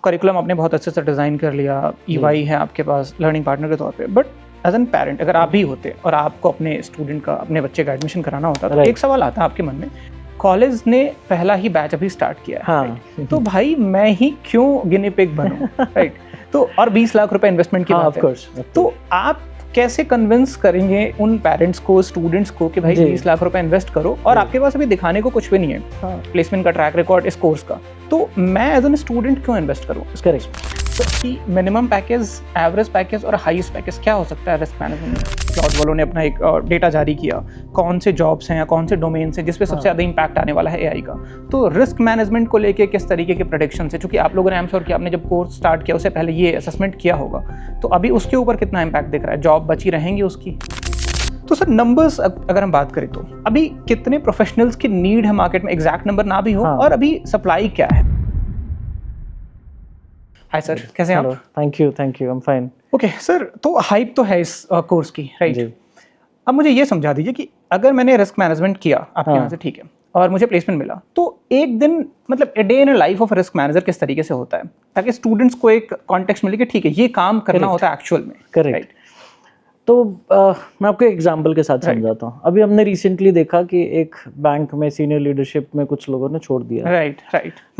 Curriculum आपने बहुत अच्छे से डिज़ाइन कर लिया, EY है आपके पास लर्निंग पार्टनर के तौर पे, बट एज एन पेरेंट अगर आप भी होते और आपको अपने स्टूडेंट का, अपने बच्चे का एडमिशन कराना होता तो एक सवाल आता है आपके मन में, कॉलेज ने पहला ही बैच अभी स्टार्ट किया है, right? तो भाई मैं ही क्यों गिनी पिग बनूं, राइट? तो और 20 लाख रुपए इन्वेस्टमेंट की बात है, तो आप कैसे कन्विंस करेंगे उन पेरेंट्स को, स्टूडेंट्स को कि भाई 20 लाख रुपए इन्वेस्ट करो और आपके पास अभी दिखाने को कुछ भी नहीं है, प्लेसमेंट का ट्रैक रिकॉर्ड इस कोर्स का, तो मैं एज एन स्टूडेंट क्यों इन्वेस्ट करूँ इसका रिस्क? तो कि मिनिमम पैकेज, एवरेज पैकेज और हाईएस्ट पैकेज क्या हो सकता है रिस्क मैनेजमेंट में? क्लाउड वालों ने अपना एक डेटा जारी किया, कौन से जॉब्स हैं या कौन से डोमेन्स हैं जिस पे सबसे ज़्यादा इम्पैक्ट आने वाला है एआई का। तो रिस्क मैनेजमेंट को लेके किस तरीके के प्रेडिक्शन है, क्योंकि आप लोगों ने, आई एम श्योर कि आपने जब कोर्स स्टार्ट किया उससे पहले ये असेसमेंट किया होगा, तो अभी उसके ऊपर कितना इम्पैक्ट दिख रहा है, जॉब बची रहेंगी उसकी? तो सर नंबर्स अगर हम बात करें तो अभी कितने प्रोफेशनल्स की नीड है मार्केट में, एग्जैक्ट नंबर ना भी हो, और अभी सप्लाई क्या है? हाय सर, कैसे हैं आप? Thank you, I am fine. Okay sir, तो हाइप तो है इस कोर्स की, राइट? अब मुझे ये समझा दीजिए कि अगर मैंने रिस्क मैनेजमेंट किया आपके यहाँ से, ठीक है, और मुझे प्लेसमेंट मिला, तो एक दिन मतलब a day in life of risk manager किस तरीके से होता है, ताकि स्टूडेंट्स को एक कॉन्टेक्स्ट मिले कि ठीक है ये काम करना होता है एक्चुअल में, करेक्ट? तो मैं आपको एग्जांपल के साथ समझाता हूँ। अभी हमने रिसेंटली देखा कि एक बैंक में सीनियर लीडरशिप में कुछ लोगों ने छोड़ दिया, राइट,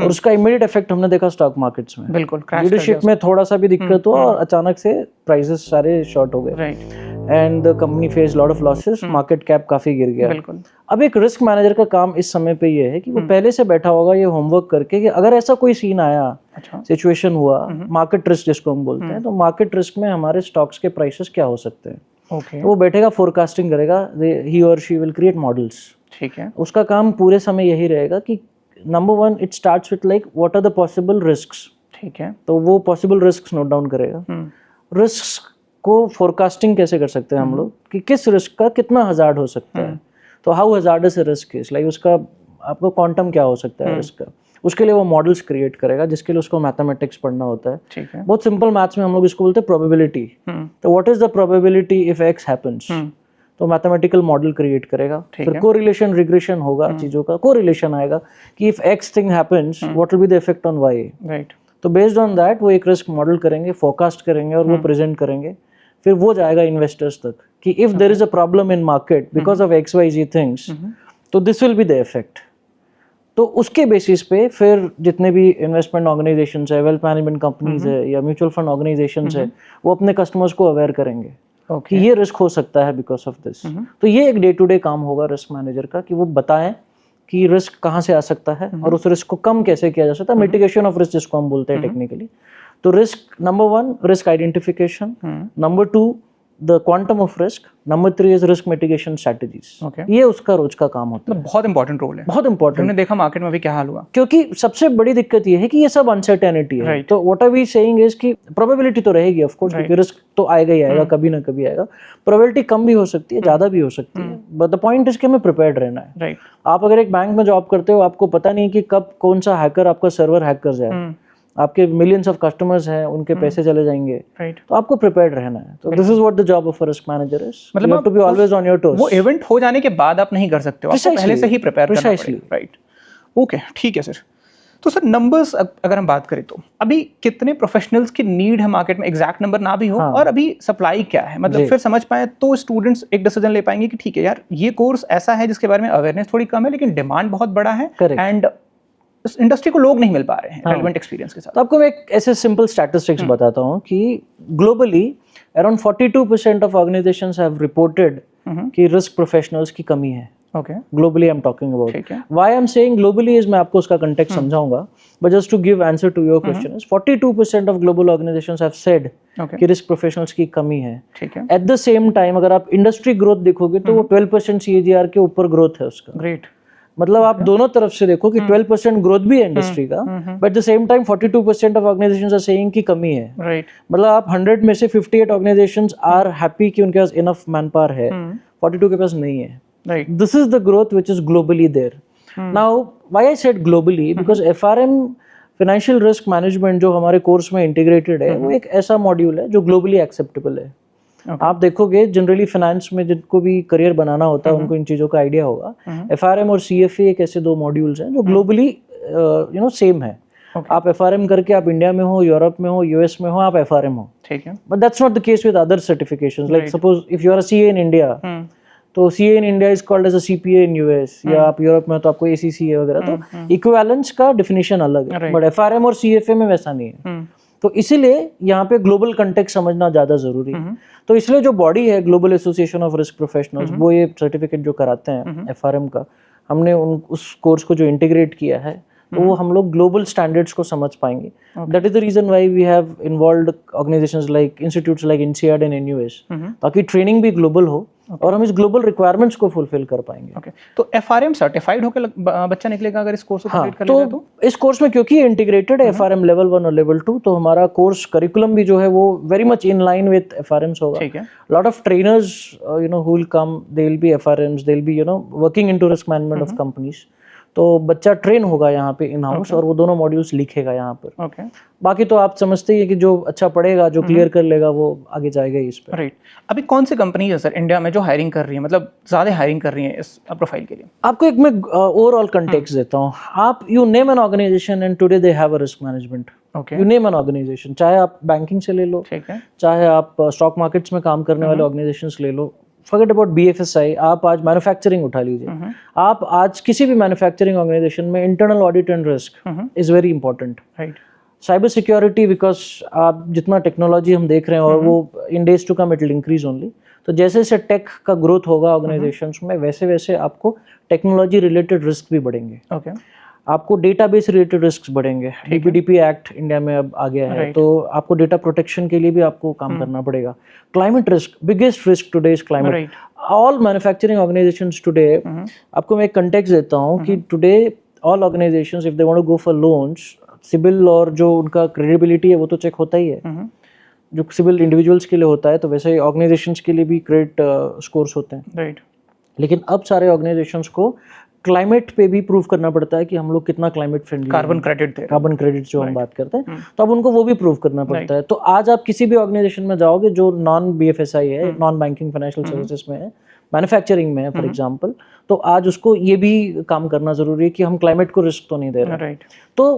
और उसका इमीडिएट इफेक्ट हमने देखा स्टॉक मार्केट्स में। बिल्कुल, लीडरशिप में थोड़ा सा भी दिक्कत हुआ और अचानक से प्राइसेस सारे शॉर्ट हो गए, and the company face lot of losses, market cap काफी गिर गया। बिल्कुल। अब एक रिस्क मैनेजर का काम इस समय पे ये है कि वो पहले से बैठा होगा ये होमवर्क करके कि अगर ऐसा कोई सीन आया, सिचुएशन हुआ, मार्केट रिस्क जिसको हम बोलते हैं, तो मार्केट रिस्क में हमारे स्टॉक्स के प्राइसेस क्या हो सकते हैं। Okay. तो वो बैठेगा, फोरकास्टिंग करेगा, ही और शी विल क्रिएट मॉडल्स। ठीक है। उसका काम पूरे समय यही रहेगा कि number 1 it starts with like what are the possible risks. ठीक है। तो वो पॉसिबल रिस्क्स नोट डाउन करेगा। रिस्क को फोरकास्टिंग कैसे कर सकते हैं हम लोग, कि किस रिस्क का कितना हजार्ड हो सकता है, तो how hazardous risk is, like उसका आपको क्वांटम क्या हो सकता है रिस्क का, उसके लिए वो मॉडल्स क्रिएट करेगा, जिसके लिए उसको मैथमेटिक्स पढ़ना होता है। ठीक है। बहुत सिंपल मैथ्स में हम लोग इसको बोलते हैं प्रोबेबिलिटी। तो what is the probability if x happens, तो मैथमेटिकल मॉडल क्रिएट करेगा। फिर कोरिलेशन रिग्रेशन होगा, चीजों का कोरिलेशन आएगा कि if X thing happens what will be the effect on Y, right? तो बेस्ड ऑन दैट वो एक रिस्क मॉडल करेंगे, फोरकास्ट करेंगे और वो प्रेजेंट करेंगे। फिर वो जाएगा इन्वेस्टर्स तक कि if there is a problem in market because of XYZ things, तो this will be the effect. तो उसके बेसिस पे फिर जितने भी इन्वेस्टमेंट ऑर्गेनाइजेशंस है, वेल्थ मैनेजमेंट कंपनीज है या म्यूचुअल फंड ऑर्गेनाइजेशंस है, वो अपने कस्टमर्स को अवेयर करेंगे कि ये रिस्क हो सकता है बिकॉज ऑफ दिस। तो ये एक डे टू डे काम होगा रिस्क मैनेजर का, कि वो बताएं कि रिस्क कहाँ से आ सकता है और उस रिस्क को कम कैसे किया जा सकता है, मिटिगेशन ऑफ रिस्क जिसको हम बोलते हैं टेक्निकली। तो risk number 1 risk identification, number 2 the quantum of risk, number 3 is risk mitigation strategies. ये उसका रोज का काम होता है। बहुत इंपॉर्टेंट रोल है, बहुत इंपॉर्टेंट। हमने देखा मार्केट में भी क्या हाल हुआ, क्योंकि सबसे बड़ी दिक्कत ये है कि ये सब अनसर्टेनिटी है। तो what are we saying is कि प्रोबेबिलिटी तो रहेगी ऑफ कोर्स, क्योंकि रिस्क तो आएगा ही आएगा, कभी ना कभी आएगा। प्रोबेबिलिटी कम भी हो सकती है, ज्यादा भी हो सकती है, बट द पॉइंट इज कि हमें प्रिपेयर्ड रहना है, राइट? आप अगर एक बैंक में जॉब करते हो, आपको पता नहीं कि कब कौन सा हैकर आपका सर्वर हैक कर जाए, आपके मिलियंस ऑफ कस्टमर्स हैं, उनके पैसे चले जाएंगे, तो आपको प्रिपेयर्ड रहना है। तो this is what the job of a risk manager is, मतलब you have to be always on your toes. वो इवेंट हो जाने के बाद आप नहीं कर सकते हो, आपको पहले से ही प्रिपेयर करना पड़ेगा, राइट? ओके, ठीक है सर। तो सर नंबर्स अगर हम बात करें तो अभी कितने प्रोफेशनल्स की नीड है मार्केट में, एग्जैक्ट नंबर ना भी हो, और अभी सप्लाई क्या है, मतलब फिर समझ पाए तो स्टूडेंट्स एक डिसीजन ले पाएंगे कि ठीक है यार ये कोर्स ऐसा है जिसके बारे में अवेयरनेस थोड़ी कम है लेकिन डिमांड बहुत बड़ा है, एंड इंडस्ट्री को लोग नहीं मिल पा रहे हैं रेलेवेंट एक्सपीरियंस के साथ। तो आपको मैं एक ऐसे सिंपल स्टैटिस्टिक्स बताता हूँ कि globally around 42% of organisations have reported कि रिस्क प्रोफेशनल्स की कमी है। Okay, globally I am talking about. Why I am saying globally is, मैं आपको उसका कंटेक्स्ट समझाऊंगा, but just to give answer to your question is 42% of global organisations have said कि risk professionals की कमी है। ठीक है। एट द सेम टाइम अगर आप इंडस्ट्री ग्रोथ देखोगे तो वो 12% CAGR के ऊपर ग्रोथ है उसका। ग्रेट। मतलब आप दोनों तरफ से देखो कि 12% ग्रोथ भी है इंडस्ट्री का, but the same time 42% of organisations are saying की कमी है, राइट? मतलब आप 100 में से 58 ऑर्गेनाइजेशंस आर हैप्पी कि उनके पास इनफ मैन पावर है, 42 के पास नहीं है, right? This is the growth which is globally there. Now why I said globally, because FRM financial risk management जो हमारे कोर्स में इंटीग्रेटेड है, वो एक ऐसा मॉड्यूल है जो ग्लोबली एक्सेप्टेबल है। आप देखोगे जनरली फाइनेंस में जिनको भी करियर बनाना होता है उनको इन चीजों का आइडिया होगा। FRM और CFA एक ऐसे 2 मॉड्यूल्स हैं जो ग्लोबली सेम है। आप FRM करके आप इंडिया में हो, यूरोप में हो, US में हो, आप FRM हो, ठीक है। But that's not the case with other certifications. Like suppose if you are a CA in India, तो CA in India is called as a CPA in US, या आप यूरोप में हो तो आपको ACCA वगैरह। तो इक्विवेलेंस का डेफिनेशन अलग है, बट FRM और CFA में वैसा नहीं है। तो इसीलिए यहाँ पे ग्लोबल कंटेक्स्ट समझना ज़्यादा ज़रूरी है। तो इसलिए जो बॉडी है global association of risk professionals, वो ये सर्टिफिकेट जो कराते हैं FRM का, हमने उस कोर्स को जो इंटीग्रेट किया है, तो वो हम लोग ग्लोबल स्टैंडर्ड्स को समझ पाएंगे। That is the reason why we have involved organisations like institutes like INSEAD and NUS, ताकि ट्रेनिंग भी ग्लोबल हो और हम इस ग्लोबल रिक्वायरमेंट्स को फुलफिल कर पाएंगे। तो FRM सर्टिफाइड होकर बच्चा निकलेगा अगर इस कोर्स को कंप्लीट कर लेगा? तो इस कोर्स में क्योंकि इंटीग्रेटेड है FRM लेवल 1 और लेवल 2, तो हमारा कोर्स करिकुलम भी जो है वो very much in line with FRMs होगा। ठीक है। Lot of trainers who will come, they will be FRMs, they will be working into risk management of companies. तो बच्चा ट्रेन होगा यहाँ पे इन हाउस, और वो दोनों मॉड्यूल्स लिखेगा यहाँ पर। बाकी तो आप समझते ही है कि जो अच्छा पढ़ेगा, जो क्लियर कर लेगा, वो आगे जाएगा इस पे। राइट। अभी कौन सी कंपनी है सर इंडिया में जो हायरिंग कर रही है, मतलब ज़्यादा हायरिंग कर रही है इस प्रोफाइल के लिए? आपको एक मैं ओवरऑल कंटेक्स्ट देता हूँ। आप you name an organisation and today they have a risk management. You name an organisation, चाहे आप बैंकिंग से ले लो, चाहे आप स्टॉक मार्केट्स में काम करने वाले ऑर्गेनाइजेशंस ले लो, फॉरगेट अबाउट BFSI, आप आज मैन्युफैक्चरिंग उठा लीजिए। आप आज किसी भी मैन्युफैक्चरिंग ऑर्गेनाइजेशन में internal audit and risk is very important. Cyber security, because आप जितना टेक्नोलॉजी हम देख रहे हैं, और वो in days to come it will increase only. तो जैसे जैसे टेक का ग्रोथ होगा ऑर्गेनाइजेशंस में, वैसे वैसे आपको टेक्नोलॉजी रिलेटेड रिस्क भी बढ़ेंगे। आपको डेटाबेस रिलेटेड रिस्क्स बढ़ेंगे। DPDP एक्ट इंडिया में अब आ गया है, तो आपको डेटा प्रोटेक्शन के लिए भी आपको काम करना पड़ेगा। Climate risk, biggest risk today is climate. All manufacturing organisations today, आपको मैं एक कंटेक्स्ट देता हूँ कि today all organisations if they want to go for loans, CIBIL और जो उनका क्रेडिबिलिटी है वो तो चेक होता ही है। जो सिबिल इंडिविजुअल्स के लिए होता है, तो वैसे ही ऑर्गेनाइजेशंस के लिए भी क्रेडिट स्कोर्स होते हैं। लेकिन अब सारे ऑर्गेनाइजेशंस को क्लाइमेट पे भी प्रूव करना पड़ता है कि हम लोग कितना क्लाइमेट फ्रेंडली, कार्बन क्रेडिट जो हम बात करते हैं, तो अब उनको वो भी प्रूव करना पड़ता है। तो आज आप किसी भी ऑर्गेनाइजेशन में जाओगे जो नॉन BFSI है, नॉन बैंकिंग फाइनेंशियल सर्विसेज में है, मैन्युफैक्चरिंग में है फॉर एग्जांपल, तो आज उसको ये भी काम करना जरूरी है कि हम क्लाइमेट को रिस्क तो नहीं दे रहे। तो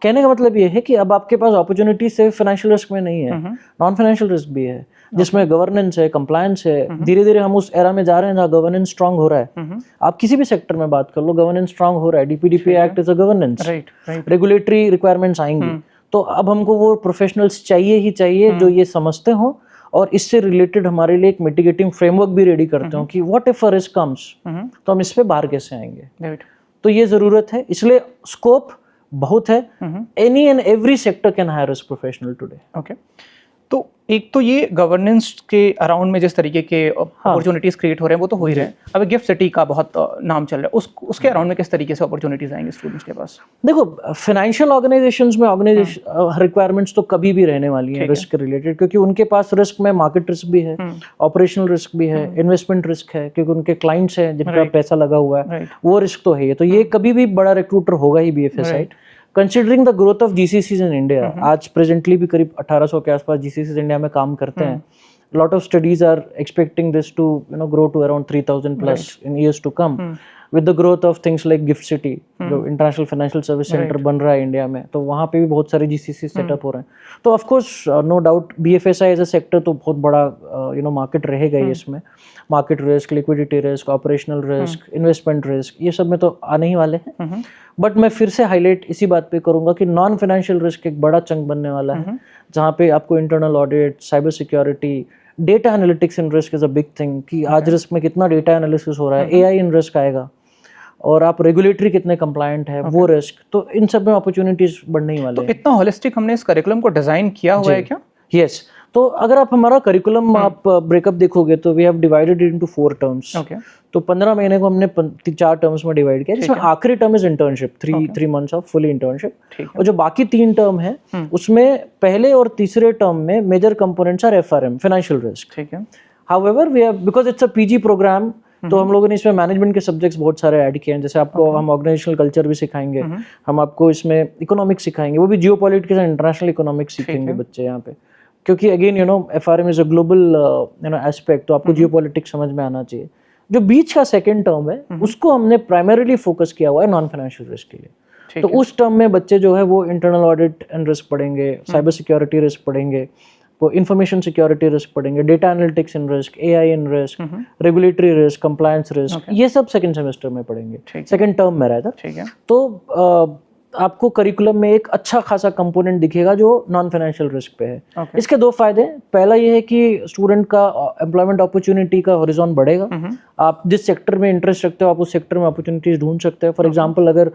कहने का मतलब ये है कि अब आपके पास अपॉर्चुनिटी सिर्फ फाइनेंशियल रिस्क में नहीं है, नॉन फाइनेंशियल रिस्क भी है, जिसमें गवर्नेंस है, कंप्लायंस है। धीरे धीरे हम उस एरा में जा रहे हैं जहाँ गवर्नेंस स्ट्रांग हो रहा है। आप किसी भी सेक्टर में बात कर लो, गवर्नेंस स्ट्रांग हो रहा है। DPDP act is a governance, regulatory requirements आएंगी। तो अब हमको वो प्रोफेशनल्स चाहिए ही चाहिए जो ये समझते हो, और इससे रिलेटेड हमारे लिए एक मिटिगेटिंग फ्रेमवर्क भी रेडी करते हो कि what if a risk comes, तो हम इस पे बाहर कैसे आएंगे। तो ये जरूरत है, इसलिए स्कोप बहुत है। Any and every sector can hire risk professional today. तो एक तो ये गवर्नेंस के अराउंड में जिस तरीके के अपॉर्चुनिटीज क्रिएट हो रहे हैं वो तो हो ही रहे हैं। अब गिफ्ट सिटी का बहुत नाम चल रहा है, उसके अराउंड में किस तरीके से अपॉर्चुनिटीज आएंगे स्टूडेंट्स के पास? देखो, फाइनेंशियल ऑर्गेनाइजेशंस में रिक्वायरमेंट्स तो कभी भी रहने वाली हैं रिस्क रिलेटेड, क्योंकि उनके पास रिस्क में मार्केट रिस्क भी है, ऑपरेशनल रिस्क भी है, इन्वेस्टमेंट रिस्क है, क्योंकि उनके क्लाइंट्स हैं जिनका पैसा लगा हुआ है, वो रिस्क तो है ही। तो ये कभी भी बड़ा रिक्रूटर होगा ही BFSI। Considering the growth of GCCs in India, आज प्रेजेंटली भी करीब 1800 के आसपास GCCs इंडिया में काम करते हैं। Lot of studies are expecting this to grow to around 3000 plus in years to come, with the growth of things like GIFT City, जो इंटरनेशनल फाइनेंशियल सर्विस सेंटर बन रहा है इंडिया में, तो वहाँ पे भी बहुत सारे GCCs सेटअप हो रहे हैं। तो of course no doubt BFSI as a sector तो बहुत बड़ा मार्केट रहेगा ही। इसमें market risk, liquidity risk, operational risk, investment risk, ये सब में तो आने ही वाले हैं। बट मैं फिर से हाईलाइट इसी बात पे करूंगा कि नॉन फाइनेंशियल रिस्क एक बड़ा चंक बनने वाला है, जहाँ पे आपको internal audit, cyber security, data analytics in risk is a big thing, कि आज रिस्क में कितना डेटा एनालिसिस हो रहा है, AI इन रिस्क आएगा, और आप रेगुलेटरी कितने कंप्लायंट है, वो रिस्क, तो इन सब में अपॉर्चुनिटीज बढ़ने ही वाले हैं। तो इतना होलिस्टिक हमने इस करिकुलम को डिजाइन किया हुआ है क्या? यस। तो अगर आप हमारा करिकुलम आप ब्रेकअप देखोगे तो we have divided it into 4 terms. तो 15 महीने को हमने 4 टर्म्स में डिवाइड किया, जिसमें आखिरी term is internship, 3 months of fully internship, और जो बाकी 3 टर्म है उसमें पहले और तीसरे टर्म में major components are FRM, financial risk. ठीक है। However we have, because it's a PG programme, तो हम लोगों ने इसमें मैनेजमेंट के सब्जेक्ट्स बहुत सारे ऐड किए हैं। जैसे आपको हम ऑर्गेनाइजेशनल कल्चर भी सिखाएंगे, हम आपको इसमें इकोनॉमिक्स सिखाएंगे, वो भी जियोपॉलिटिक्स एंड इंटरनेशनल इकोनॉमिक्स सीखेंगे बच्चे यहाँ पे, क्योंकि again FRM is a global aspect, तो आपको जियोपॉलिटिक्स समझ में आना चाहिए। जो बीच का सेकंड टर्म है उसको हमने प्राइमरीली फोकस किया हुआ है नॉन फाइनेंशियल रिस्क के लिए। तो उस टर्म में बच्चे जो है वो इंटरनल ऑडिट एंड रिस्क पढ़ेंगे, साइबर सिक्योरिटी रिस्क पढ़ेंगे, वो इंफॉर्मेशन सिक्योरिटी रिस्क पढ़ेंगे, data analytics in risk, AI in risk, regulatory risk, compliance risk, ये सब सेकंड सेमेस्टर में पढ़ेंगे, सेकंड टर्म में रहता। ठीक है। तो आपको करिकुलम में एक अच्छा खासा कंपोनेंट दिखेगा जो नॉन फाइनेंशियल रिस्क पे है। इसके दो फायदे, पहला ये है कि स्टूडेंट का एम्प्लॉयमेंट अपॉर्चुनिटी का हॉरिजॉन बढ़ेगा। आप जिस सेक्टर में इंटरेस्ट रखते हो आप उस सेक्टर में अपॉर्चुनिटीज ढूंढ सकते हो। फॉर एग्जांपल, अगर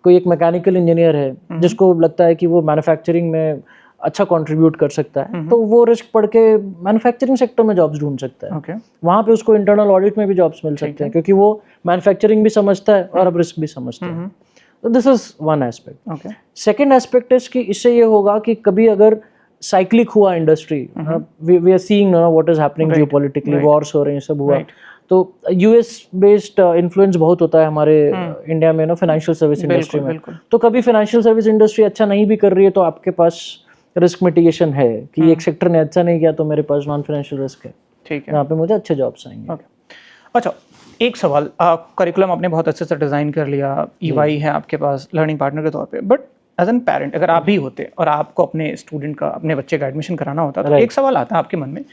कोई एक मैकेनिकल इंजीनियर है जिसको लगता है कि वो मैन्युफैक्चरिंग में अच्छा कंट्रीब्यूट कर सकता है, तो वो रिस्क पढ़ के मैन्युफैक्चरिंग सेक्टर में जॉब्स ढूंढ सकता है। वहाँ पे उसको इंटरनल ऑडिट में भी जॉब्स मिल सकते हैं, क्योंकि वो मैन्युफैक्चरिंग भी समझता है और अब रिस्क भी समझता है। तो this is one aspect. Second aspect is कि इससे ये होगा कि कभी अगर साइक्लिक हुआ industry, we are seeing what is happening geopolitically, wars हो रहे हैं, सब हुआ, तो यूएस बेस्ड इन्फ्लुएंस बहुत होता है हमारे इंडिया में फाइनेंशियल सर्विस इंडस्ट्री में। तो कभी फाइनेंशियल सर्विस इंडस्ट्री अच्छा नहीं भी कर रही है तो आपके पास रिस्क मिटिगेशन है कि एक सेक्टर ने अच्छा नहीं किया तो मेरे पास नॉन फाइनेंशियल रिस्क है, ठीक है, यहाँ पे मुझे अच्छे जॉब्स आएंगे। अच्छा, एक सवाल, करिकुलम आपने बहुत अच्छे से डिज़ाइन कर लिया, EY है आपके पास लर्निंग पार्टनर के तौर पे, बट एज एन पेरेंट अगर आप भी होते और आपको अपने स्टूडेंट का, अपने बच्चे का एडमिशन कराना होता तो एक सवाल आता है आपके मन में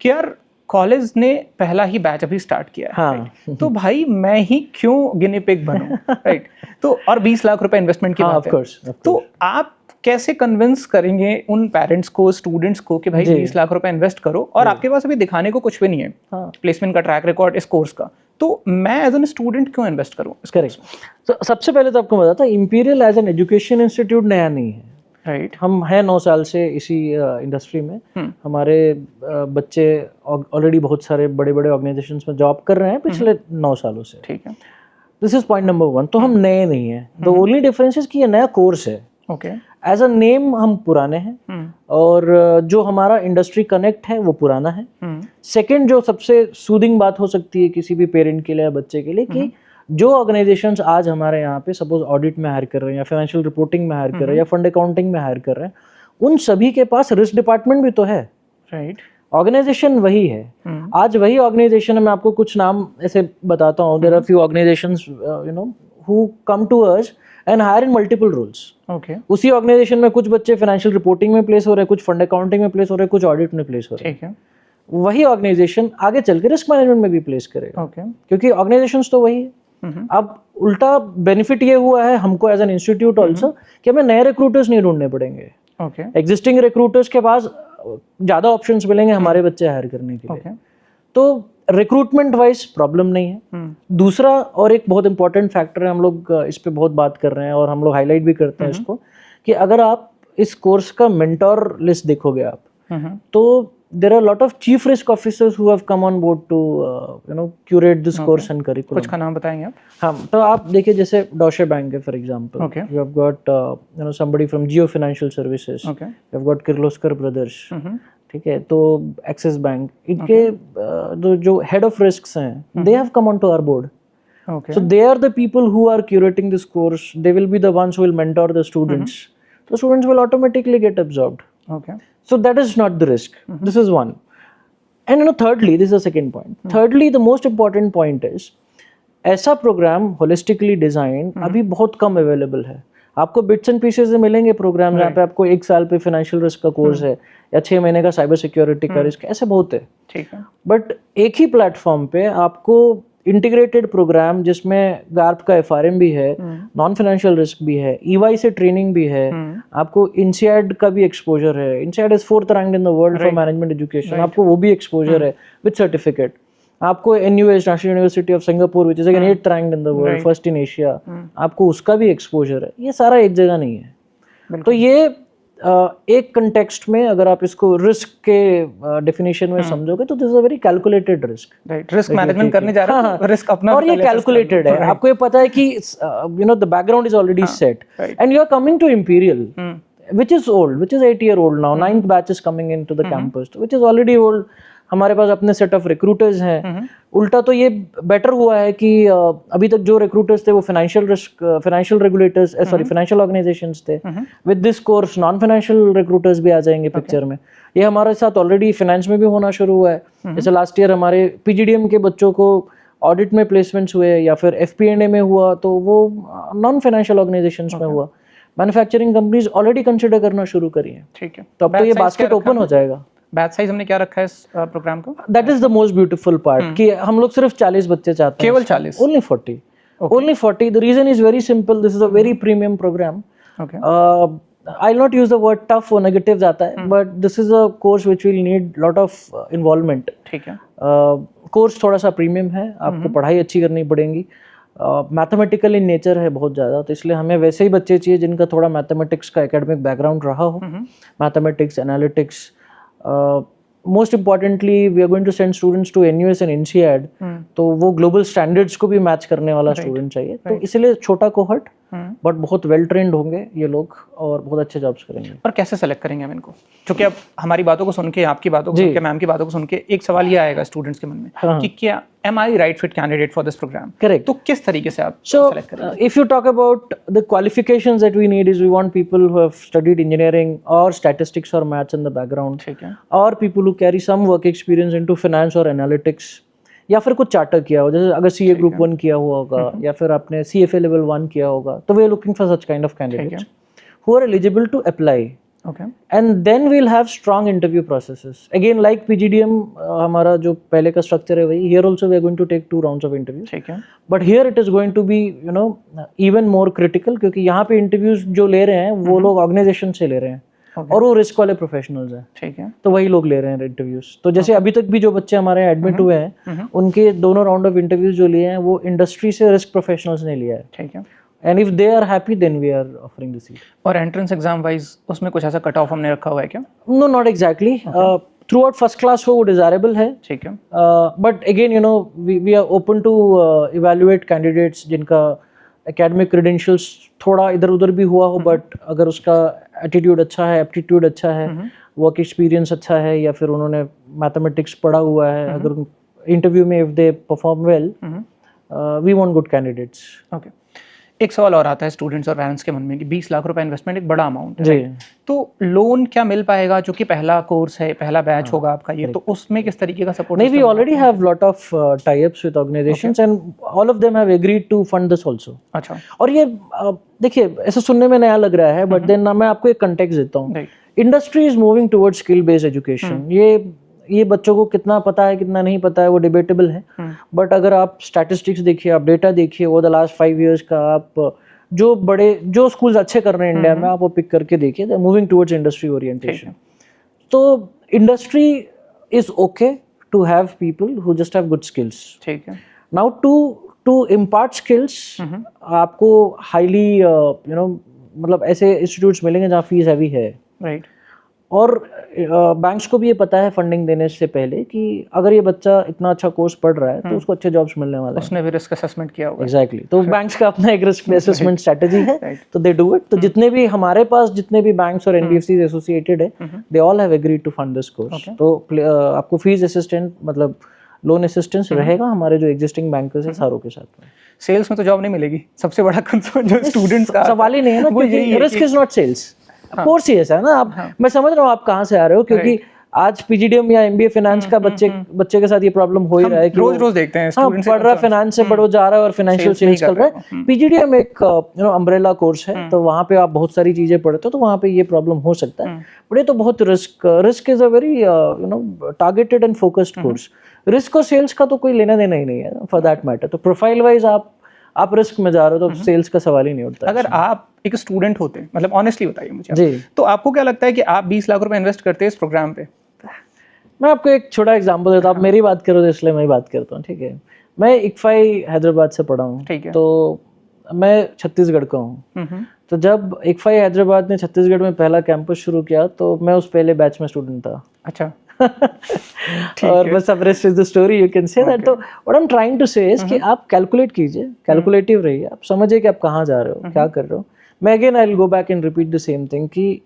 कि यार कॉलेज ने पहला ही बैच अभी स्टार्ट किया है, हाँ। तो भाई मैं ही क्यों गिनी पिग बनूं, राइट? तो और 20 लाख रुपए इन्वेस्टमेंट की बात है, तो आप कैसे कन्विंस करेंगे उन पेरेंट्स को, स्टूडेंट्स को कि भाई 20 लाख रुपए इन्वेस्ट करो और आपके पास अभी दिखाने को कुछ भी नहीं है, प्लेसमेंट का ट्रैक रिकॉर्ड इस कोर्स का, तो मैं एज एन स्टूडेंट क्यों इन्वेस्ट करूं? करेक्ट। तो सबसे पहले तो आपको बताता, Imperial as an education institute नया नहीं है, राइट? हम हैं 9 साल से इसी इंडस्ट्री में, हमारे बच्चे ऑलरेडी बहुत सारे बड़े बड़े ऑर्गेनाइजेशंस में जॉब कर रहे हैं पिछले 9 सालों से, ठीक है। This is point number 1। तो हम नए नहीं हैं, द ओनली डिफरेंस इज कि ये नया कोर्स है। ओके, एज अ नेम हम पुराने हैं और जो हमारा इंडस्ट्री कनेक्ट है वो पुराना है। सेकंड, जो सबसे सूदिंग बात हो सकती है किसी भी पेरेंट के लिए या बच्चे के लिए, कि जो ऑर्गेनाइजेशंस आज हमारे यहाँ पे सपोज ऑडिट में हायर कर रहे हैं या फाइनेंशियल रिपोर्टिंग में हायर कर रहे हैं या फंड अकाउंटिंग में हायर कर रहे हैं, उन सभी के पास रिस्क डिपार्टमेंट भी तो है, राइट? ऑर्गेनाइजेशन वही है। आज वही ऑर्गेनाइजेशन, मैं आपको कुछ नाम ऐसे बताता हूँ, there are few organisations you know who come to us and hire in multiple roles. Okay, उसी ऑर्गेनाइजेशन में कुछ बच्चे फाइनेंशियल रिपोर्टिंग में प्लेस हो रहे हैं, कुछ फंड अकाउंटिंग में प्लेस हो रहे हैं, कुछ ऑडिट में प्लेस हो रहे हैं, ठीक है। वही ऑर्गेनाइजेशन आगे चल के रिस्क मैनेजमेंट में भी प्लेस करेगा, ओके, क्योंकि ऑर्गेनाइजेशंस तो वही है। अब उल्टा बेनिफिट ये हुआ है हमको एज एन इंस्टीट्यूट ऑल्सो कि हमें नए रिक्रूटर्स नहीं ढूंढने पड़ेंगे, ओके। एग्जिस्टिंग रिक्रूटर्स के पास ज्यादा ऑप्शंस मिलेंगे हमारे बच्चे हायर करने के लिए, तो रिक्रूटमेंट वाइज प्रॉब्लम नहीं है। दूसरा और एक बहुत इंपॉर्टेंट फैक्टर है, हम लोग इस पे बहुत बात कर रहे हैं और हम लोग हाईलाइट भी करते हैं इसको, कि अगर आप इस कोर्स का मेंटोर लिस्ट देखोगे आप, तो there are lot of chief risk officers who have come on board to curate this course and curriculum. कुछ का नाम बताएंगे आप? हाँ, तो आप देखिए जैसे डॉशे बैंक है for example, you have got somebody from Jio financial services, you have got Kirloskar brothers, ठीक है। तो एक्सिस बैंक, इनके जो हेड ऑफ रिस्क्स हैं, they have come on to our board, so they are the people who are curating this course, they will be the ones who will mentor the students, so students will automatically get absorbed, okay, so that is not the risk. This is one. And thirdly, this is the second point, thirdly the most important point is ऐसा programme holistically design अभी बहुत कम available है। आपको bits and pieces से मिलेंगे programme जहाँ पे आपको 1 साल पे फाइनेंशियल रिस्क का कोर्स है या 6 महीने का साइबर सिक्योरिटी का रिस्क, ऐसे बहुत है, ठीक है। बट एक ही प्लेटफॉर्म पे आपको इंटीग्रेटेड प्रोग्राम जिसमें गार्प का FRM भी है, नॉन फाइनेंशियल रिस्क भी है, EY से ट्रेनिंग भी है, आपको INSEAD का भी एक्सपोजर है, INSEAD is 4th ranked in the world for management education, आपको वो भी एक्सपोजर है विद सर्टिफिकेट। आपको NUS national university of Singapore which is again 8th ranked in the world, first in Asia, आपको उसका भी एक्सपोजर है। ये सारा एक जगह नहीं है। तो ये एक कंटेक्स्ट में अगर आप इसको रिस्क के डेफिनेशन में समझोगे तो this is a very calculated risk, right? Risk management करने जा रहे हैं, रिस्क अपना, और ये कैलकुलेटेड है। आपको ये पता है कि you know the background is already set and you are coming to Imperial which is old, which is 8 year old now, 9th batch is coming into the campus, which is already old. हमारे पास अपने set of recruiters हैं। उल्टा तो ये better हुआ है कि अभी तक जो रिक्रूटर्स थे वो financial risk, financial regulators, sorry financial organisations थे। With this course non financial recruiters भी आ जाएंगे पिक्चर में। ये हमारे साथ ऑलरेडी फाइनेंस में भी होना शुरू हुआ है। जैसे लास्ट ईयर हमारे PGDM के बच्चों को ऑडिट में प्लेसमेंट्स हुए या फिर FP&A में हुआ तो वो नॉन फाइनेंशियल ऑर्गेनाइजेशंस में हुआ। मैन्युफैक्चरिंग कंपनीज ऑलरेडी कंसिडर करना शुरू करी हैं। ठीक है, तो अब तो ये बास्केट ओपन हो जाएगा। बैच साइज हमने क्या रखा है इस प्रोग्राम का? That is the most beautiful part कि हम लोग सिर्फ 40 बच्चे चाहते हैं। केवल 40? Only 40। Only 40. The reason is very simple. This is a very premium program. Okay. I'll not use the word tough or negatives आता है, but this is a course which will need lot of involvement. ठीक है। Course थोड़ा सा premium है, आपको पढ़ाई अच्छी करनी पड़ेगी। मैथमेटिकल इन नेचर है बहुत ज़्यादा, तो इसलिए हमें वैसे ही बच्चे चाहिए जिनका थोड़ा मैथमेटिक्स का एकेडमिक बैकग्राउंड रहा हो। Mathematics, analytics, most importantly we are going to send students to NUS and INSEAD, तो वो ग्लोबल स्टैंडर्ड्स को भी मैच करने वाला स्टूडेंट चाहिए। तो इसलिए छोटा कोहर्ट बट बहुत वेल ट्रेंड होंगे ये लोग और बहुत अच्छे जॉब्स करेंगे। और कैसे सेलेक्ट करेंगे हम इनको? क्योंकि अब हमारी बातों को सुन के, आपकी बातों को सुन के, मैम की बातों को सुन के एक सवाल ये आएगा स्टूडेंट्स के मन में कि क्या am I right fit candidate for this program? Correct. तो किस तरीके से आप So सेलेक्ट करेंगे? if you talk about the qualifications that we need is we want people who have studied engineering or statistics or maths in the background, ठीक है, or people who carry some work experience into finance or analytics, या फिर कुछ charter किया हो, जैसे अगर CA group 1 किया हुआ होगा या फिर आपने CFA लेवल 1 किया होगा, तो we are looking for such kind of candidates who are eligible to apply. Okay. And then we'll have strong interview processes. Again, like PGDM, हमारा जो पहले का स्ट्रक्चर है वही, here also we are going to take 2 rounds of interviews. ठीक है। But here it is going to be, you know, even more critical, क्योंकि यहाँ पे interviews जो ले रहे हैं वो लोग organization से ले रहे हैं। और वो रिस्क वाले प्रोफेशनल्स हैं। ठीक है। तो वही लोग ले रहे हैं इंटरव्यूज। तो जैसे अभी तक भी जो बच्चे हमारे एडमिट हुए हैं उनके दोनों राउंड ऑफ इंटरव्यूज जो लिए हैं वो इंडस्ट्री से रिस्क प्रोफेशनल्स ने लिया है। ठीक है। And if they are happy then we are offering the seat. और एंट्रेंस एग्जाम वाइज उसमें कुछ ऐसा कट ऑफ हमने रखा हुआ है क्या? No, not exactly. Throughout first class हो वो डिजायरेबल है। ठीक है। But again you know we are open to evaluate candidates जिनका एकेडमिक क्रेडेंशियल्स थोड़ा इधर उधर भी हुआ हो, बट अगर उसका एटीट्यूड अच्छा है, एप्टीट्यूड अच्छा है, वर्क एक्सपीरियंस अच्छा है, या फिर उन्होंने मैथमेटिक्स पढ़ा हुआ है, अगर इंटरव्यू में if they perform well, we want good candidates. Okay. एक सवाल और आता है स्टूडेंट्स और पेरेंट्स के मन में कि 20 लाख रुपए इन्वेस्टमेंट एक बड़ा अमाउंट है, तो लोन क्या मिल पाएगा? जो कि पहला कोर्स है, पहला बैच होगा आपका ये, तो उसमें किस तरीके का सपोर्ट? नहीं, we already have lot of tie-ups with organisations and all of them have agreed to fund this also. अच्छा। और ये देखिए ऐसा सुनने में नया लग रहा है, बट देन मैं आपको एक कंटेक्स्ट देता हूँ। Industry is moving towards skill based education. ये बच्चों को कितना पता है कितना नहीं पता है वो डिबेटेबल है, बट अगर आप स्टैटिस्टिक्स देखिए, आप डेटा देखिए ओवर द लास्ट 5 years का, आप जो स्कूल्स अच्छे कर रहे हैं इंडिया में आप वो पिक करके देखिए, they are moving towards industry orientation. तो industry is okay to have people who just have good skills. ठीक है। नाउ टू इम्पार्ट स्किल्स आपको हाईली यू नो मतलब ऐसे इंस्टीट्यूट्स मिलेंगे जहाँ फीस हैवी है। राइट। और बैंक्स को भी ये पता है फंडिंग देने से पहले कि अगर ये बच्चा इतना अच्छा कोर्स पढ़ रहा है तो उसको अच्छे जॉब्स मिलने वाले हैं। उसने भी रिस्क असेसमेंट किया होगा। एग्जैक्टली। तो बैंक्स का अपना एक रिस्क असेसमेंट स्ट्रेटजी है, तो दे डू इट। तो जितने भी हमारे पास जितने भी बैंक्स और NBFCs एसोसिएटेड है, they all have agreed to fund this course. तो आपको फीस असिस्टेंट मतलब लोन असिस्टेंस रहेगा हमारे जो एग्जिस्टिंग बैंकर्स है सारों के साथ में। सेल्स में तो जॉब नहीं मिलेगी, सबसे बड़ा कंसर्न जो स्टूडेंट्स का सवाल ही नहीं है ना, क्योंकि risk is not sales. Course ही ऐसा है ना। आप मैं समझ रहा हूँ आप कहाँ से आ रहे हो, क्योंकि आज PGDM या MBA फाइनेंस का बच्चे के साथ ये प्रॉब्लम हो ही रहा है कि रोज देखते हैं स्टूडेंट्स पढ़ रहा फाइनेंस से, बट वो जा रहा है और फाइनेंशियल सेल्स कर रहा है। PGDM एक यू नो अम्ब्रेला कोर्स है, तो वहाँ पे आप बहुत सारी चीजें पढ़ते हो, तो वहाँ पे ये प्रॉब्लम हो सकता है। बट ये तो बहुत risk is a very you know targeted and focused course. Risk और सेल्स का तो कोई लेना देना ही नहीं है फॉर दैट मैटर। तो प्रोफाइल वाइज आप रिस्क में जा रहे हो तो सेल्स का सवाल ही नहीं उठता। अगर आप एक स्टूडेंट होते, मतलब ऑनेस्टली बताइए मुझे, तो आपको क्या लगता है कि आप 20 लाख रुपए इन्वेस्ट करते हैं इस प्रोग्राम पे? मैं आपको एक छोटा एग्जांपल देता हूँ। आप मेरी बात करो तो इसलिए मैं बात करता हूँ। ठीक है। मैं ICFAI हैदराबाद से पढ़ा हूँ, तो मैं छत्तीसगढ़ का हूँ। तो जब ICFAI हैदराबाद ने छत्तीसगढ़ में पहला कैंपस शुरू किया तो मैं उस पहले बैच में स्टूडेंट था। अच्छा। और बस अब rest is the story, you can say that. तो what I am trying to say is कि आप कैलकुलेट कीजिए, कैलकुलेटिव रहिए, आप समझिए कि आप कहाँ जा रहे हो, क्या कर रहे हो। मैं again I will go back and repeat the same thing कि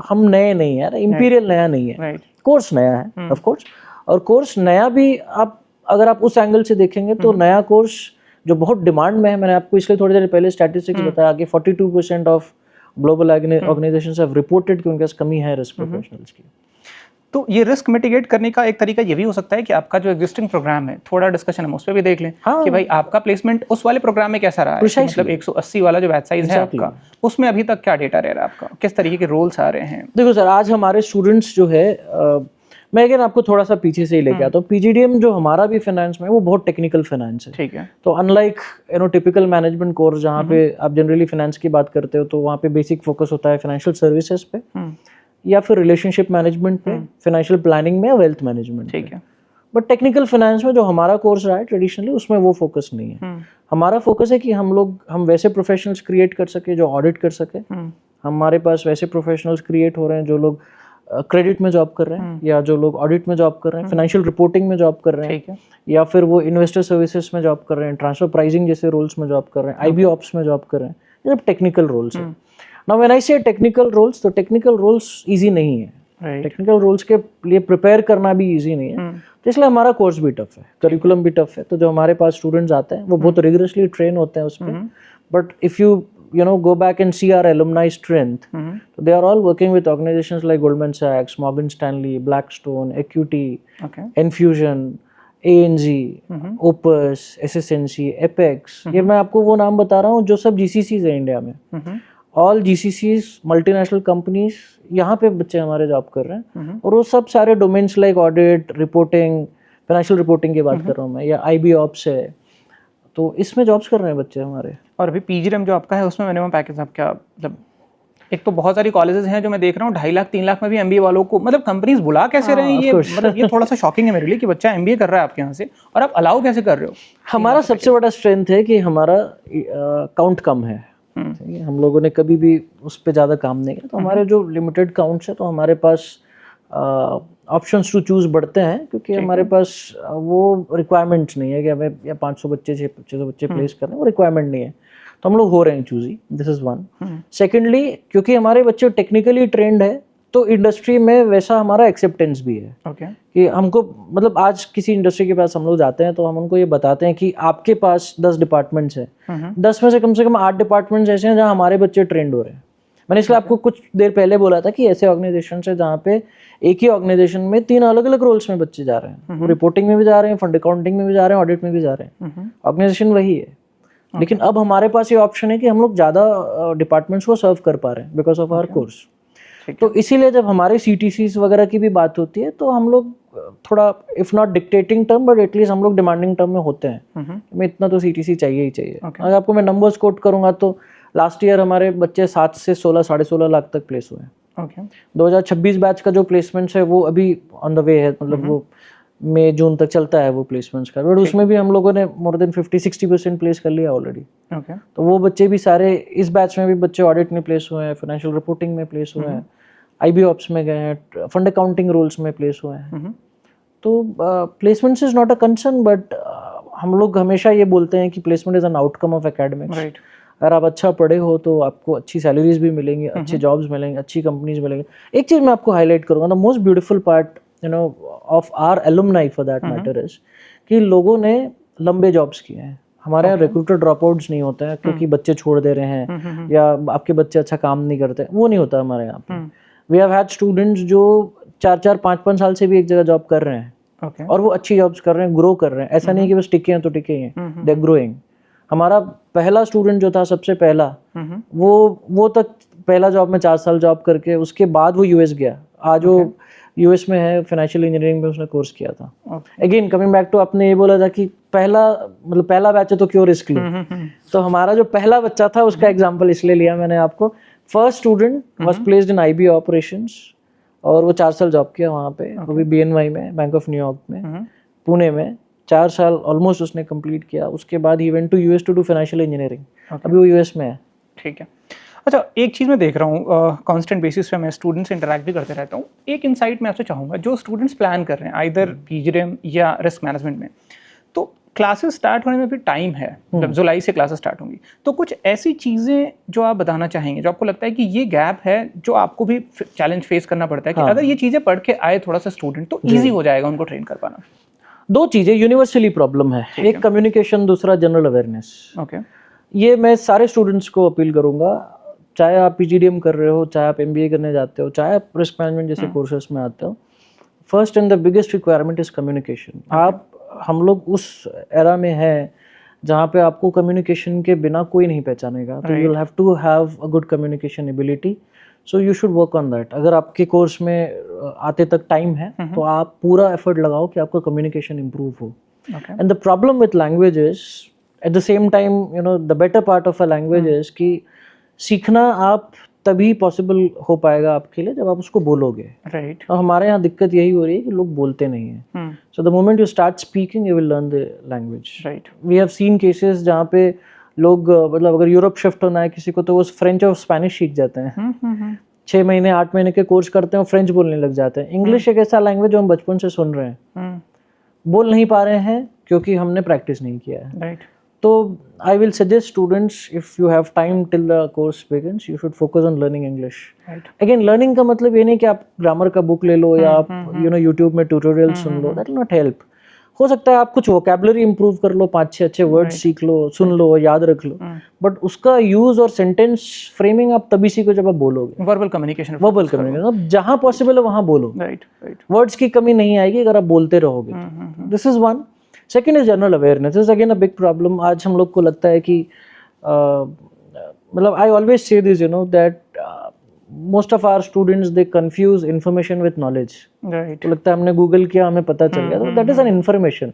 हम नए नहीं है, इंपीरियल नया नहीं है, कोर्स नया है ऑफ कोर्स। और कोर्स नया भी आप अगर आप उस एंगल से देखेंगे तो नया कोर्स जो बहुत डिमांड में है, मैंने आपको इसलिए थोड़ी देर पहले स्टैटिस्टिक्स बताया कि 42% of global organisations have reported कि उनके पास कमी है रिस्क प्रोफेशनल्स की। तो ये रिस्क मिटिगेट करने का एक तरीका ये भी हो सकता है कि आपका जो एग्जिस्टिंग प्रोग्राम है, थोड़ा डिस्कशन हम उस पर भी देख लें कि भाई आपका प्लेसमेंट उस वाले प्रोग्राम में कैसा रहा है, मतलब 180 वाला जो बैच साइज है आपका, उसमें अभी तक क्या डेटा रह रहा है आपका, किस तरीके के रोल्स आ रहे हैं। देखो सर, आज हमारे स्टूडेंट्स जो है, मैं अगेन आपको थोड़ा सा पीछे से ही लेके आता हूँ। पीजीडीएम जो हमारा भी फाइनेंस में, वो बहुत टेक्निकल फाइनेंस है। ठीक है। तो अनलाइक टिपिकल मैनेजमेंट कोर्स जहाँ पे आप जनरली फाइनेंस की बात करते हो, तो वहाँ पे बेसिक फोकस होता है फाइनेंशियल सर्विसेज पे, या फिर रिलेशनशिप मैनेजमेंट पे, फाइनेंशियल प्लानिंग में, या वेल्थ मैनेजमेंट। ठीक है। बट टेक्निकल फाइनेंस में जो हमारा कोर्स रहा है ट्रेडिशनली, उसमें वो फोकस नहीं है। हमारा फोकस है कि हम वैसे प्रोफेशनल्स क्रिएट कर सके जो ऑडिट कर सके। हमारे पास वैसे प्रोफेशनल्स क्रिएट हो रहे हैं जो लोग क्रेडिट में जॉब कर रहे हैं, या जो लोग ऑडिट में जॉब कर रहे हैं, फाइनेंशियल रिपोर्टिंग में जॉब कर रहे हैं, या फिर वो इन्वेस्टर सर्विसेज में जॉब कर रहे हैं, ट्रांसफर प्राइसिंग जैसे रोल्स में जॉब कर रहे हैं, आईबी ऑप्स में जॉब कर रहे हैं। ये सब टेक्निकल रोल्स है। नाउ व्हेन आई से टेक्निकल रोल्स, तो टेक्निकल रोल्स इजी नहीं है। टेक्निकल रोल्स के लिए प्रिपेयर करना भी इजी नहीं है, तो इसलिए हमारा कोर्स भी टफ है, करिकुलम भी टफ है। तो जो हमारे पास स्टूडेंट्स आते हैं वो बहुत रिगरसली ट्रेन होते हैं उस पर। But if you know go back and see our alumni strength, so they are all working with organizations like Goldman Sachs, Morgan Stanley, Blackstone, Equity, Enfusion, ANZ, Opus, SSNC, Apex। ये मैं आपको वो नाम बता रहा हूँ जो सब GCCs है इंडिया में। ऑल GCCs, मल्टीनेशनल कंपनीज, यहाँ पे बच्चे हमारे जॉब कर रहे हैं। और वो सब सारे domains like audit, reporting, financial reporting की बात कर रहा हूँ मैं, या IB ऑप्स है, तो इसमें जॉब्स कर रहे हैं बच्चे हमारे। और अभी पीजीडीएम जो आपका है, उसमें मिनिमम पैकेज आपका, मतलब एक तो बहुत सारी कॉलेजेस हैं जो मैं देख रहा हूँ 2.5 लाख 3 लाख में भी MBA वालों को, मतलब कंपनीज बुला कैसे रहे हैं, ये मतलब ये थोड़ा सा शॉकिंग है मेरे लिए कि बच्चा MBA कर रहा है आपके यहाँ से और आप अलाउ कैसे कर रहे हो। हमारा सबसे बड़ा स्ट्रेंथ है कि हमारा काउंट कम है। हम लोगों ने कभी भी उस पर ज़्यादा काम नहीं किया, तो हमारे जो लिमिटेड काउंट्स है, तो हमारे पास ऑप्शंस टू चूज बढ़ते हैं, क्योंकि हमारे पास वो रिक्वायरमेंट्स नहीं है कि हमें या 500 बच्चे 600 बच्चे प्लेस करने, वो रिक्वायरमेंट नहीं है। तो हम लोग हो रहे हैं choosy, this is one. Secondly, क्योंकि हमारे बच्चे टेक्निकली ट्रेंड है, तो इंडस्ट्री में वैसा हमारा एक्सेप्टेंस भी है। कि हमको, मतलब आज किसी इंडस्ट्री के पास हम लोग जाते हैं तो हम उनको ये बताते हैं कि आपके पास 10 डिपार्टमेंट्स हैं, 10 में से कम 8 डिपार्टमेंट्स ऐसे हैं जहाँ हमारे बच्चे ट्रेंड हो रहे हैं। मैंने इसलिए आपको कुछ देर पहले बोला था कि ऐसे ऑर्गेनाइजेशन है जहाँ पे एक ही ऑर्गेनाइजेशन में 3 अलग अलग रोल्स में बच्चे जा रहे हैं। वो रिपोर्टिंग में भी जा रहे हैं, फंड अकाउंटिंग में भी जा रहे हैं, ऑडिट में भी जा रहे हैं। ऑर्गेनाइजेशन वही है, लेकिन अब हमारे पास ये ऑप्शन है कि हम लोग ज़्यादा डिपार्टमेंट्स को सर्व कर पा रहे हैं बिकॉज ऑफ आवर कोर्स। तो इसीलिए जब हमारे CTCs वगैरह की भी बात होती है, तो हम लोग थोड़ा, if not dictating term, but at least हम लोग डिमांडिंग टर्म में होते हैं। हमें इतना तो CTC चाहिए ही चाहिए। अगर आपको मैं नंबर्स कोट करूंगा तो लास्ट ईयर हमारे बच्चे 7 से 16, 16.5 लाख तक प्लेस हुए हैं। 2026 बैच का जो प्लेसमेंट्स है वो अभी ऑन द वे है, मतलब वो मई जून तक चलता है वो प्लेसमेंट्स का, बट उसमें भी हम लोगों ने मोर देन 50-60% प्लेस कर लिया ऑलरेडी। तो वो बच्चे भी सारे, इस बैच में भी बच्चे ऑडिट में प्लेस हुए हैं, फाइनेंशियल रिपोर्टिंग में प्लेस हुए हैं, IB ऑप्स में गए हैं, फंड अकाउंटिंग रोल्स में प्लेस हुए हैं। तो placements is not a concern, but हम लोग हमेशा ये बोलते हैं कि placement is an outcome of academics. अगर आप अच्छा पढ़े हो तो आपको अच्छी सैलरीज भी मिलेंगी, अच्छे जॉब्स मिलेंगे, अच्छी कंपनीज मिलेंगी। एक चीज़ मैं आपको हाईलाइट करूँगा, the most beautiful part of our alumni for that matter is कि लोगों ने लंबे जॉब्स किए हैं। हमारे यहाँ रिक्रूटर ड्रॉप आउट्स नहीं होते हैं क्योंकि बच्चे छोड़ दे रहे हैं या आपके बच्चे अच्छा काम नहीं करते, वो नहीं होता हमारे यहाँ पे। वी हैव हैड स्टूडेंट्स जो 4-4, 5-5 साल से भी एक जगह जॉब कर रहे हैं और वो अच्छी जॉब्स कर रहे हैं, ग्रो कर रहे हैं। ऐसा नहीं कि बस टिके हैं तो टिके ही हैं, दे आर ग्रोइंग। हमारा पहला स्टूडेंट जो था सबसे पहला, वो तक पहला जॉब में 4 साल जॉब करके उसके बाद वो US गया। आज वो US में है, फाइनेंशियल इंजीनियरिंग में उसने कोर्स किया था। अगेन कमिंग बैक टू, आपने ये बोला था कि पहला बैच है तो क्यों रिस्क लो। तो हमारा जो पहला बच्चा था उसका एग्जाम्पल इसलिए लिया मैंने आपको। First student was placed in IB operations और वो 4 साल जॉब किया वहाँ पे, वो भी BNY में, बैंक ऑफ न्यूयॉर्क में, पुणे में 4 साल ऑलमोस्ट उसने कंप्लीट किया। उसके बाद he went to US to do financial engineering, अभी वो US में है। ठीक है। अच्छा, एक चीज़ मैं देख रहा हूँ कांस्टेंट बेसिस पे, मैं स्टूडेंट्स से इंटरैक्ट भी करते रहता हूँ। एक इनसाइट मैं आपसे चाहूँगा, जो स्टूडेंट्स प्लान कर रहे हैं आइदर PGDM या रिस्क मैनेजमेंट में, तो क्लासेस स्टार्ट होने में भी टाइम है, मतलब जुलाई से क्लासेस स्टार्ट होंगी, तो कुछ ऐसी चीज़ें जो आप बताना चाहेंगे जो आपको लगता है कि ये गैप है जो आपको भी चैलेंज फेस करना पड़ता है कि अगर ये चीज़ें पढ़ के आए थोड़ा सा स्टूडेंट तो ईजी हो जाएगा उनको ट्रेन कर पाना? 2 चीज़ें यूनिवर्सली प्रॉब्लम है, एक कम्युनिकेशन, दूसरा जनरल अवेयरनेस। ये मैं सारे स्टूडेंट्स को अपील करूँगा, चाहे आप PGDM कर रहे हो, चाहे आप MBA करने जाते हो, चाहे आप रिस्क मैनेजमेंट जैसे कोर्सेस में आते हो, first and the biggest requirement is communication. हम लोग उस एरा में हैं जहाँ पे आपको कम्युनिकेशन के बिना कोई नहीं पहचानेगा, तो you will have to have a good communication ability, so you should work on that. अगर आपके कोर्स में आते तक टाइम है तो आप पूरा एफर्ट लगाओ कि आपका कम्युनिकेशन इम्प्रूव हो। And the problem with language is at the same time, you know, the better part of a language is कि सीखना आप तभी पॉसिबल हो पाएगा आपके लिए जब आप उसको बोलोगे, राइट। और हमारे यहाँ दिक्कत यही हो रही है कि लोग बोलते नहीं हैं। So the moment you start speaking you will learn the language, right. We have seen cases जहाँ पे लोग मतलब अगर यूरोप शिफ्ट होना है किसी को तो वो फ्रेंच और स्पेनिश सीख जाते हैं। 6 महीने 8 महीने के कोर्स करते हैं और फ्रेंच बोलने लग जाते हैं। इंग्लिश एक ऐसा लैंग्वेज जो हम बचपन से सुन रहे हैं, बोल नहीं पा रहे हैं क्योंकि हमने प्रैक्टिस नहीं किया है, राइट। तो I will suggest students, if you have time till the course begins, you should focus on learning English. Right. Again, learning का मतलब ये नहीं कि आप ग्रामर का बुक ले लो या आप YouTube में tutorial soon low, that will not help. हो सकता है आप कुछ वोकैबुलरी इंप्रूव कर लो, 5-6 अच्छे वर्ड सीख लो, सुन लो, याद रख लो, बट उसका यूज और सेंटेंस फ्रेमिंग आप तभी सीखो जब आप बोलोगे। वर्बल कम्युनिकेशन जहाँ पॉसिबल है वहाँ बोलो, राइट। वर्ड्स की कमी नहीं आएगी अगर आप बोलते रहोगे। This is one. Second is general awareness, is again a big problem. आज हम लोग को लगता है कि मतलब I always say this, you know, that most of our students they confuse information with knowledge, right. तो लगता है हमने गूगल किया, हमें पता चल गया, तो दैट इज एन इन्फॉर्मेशन।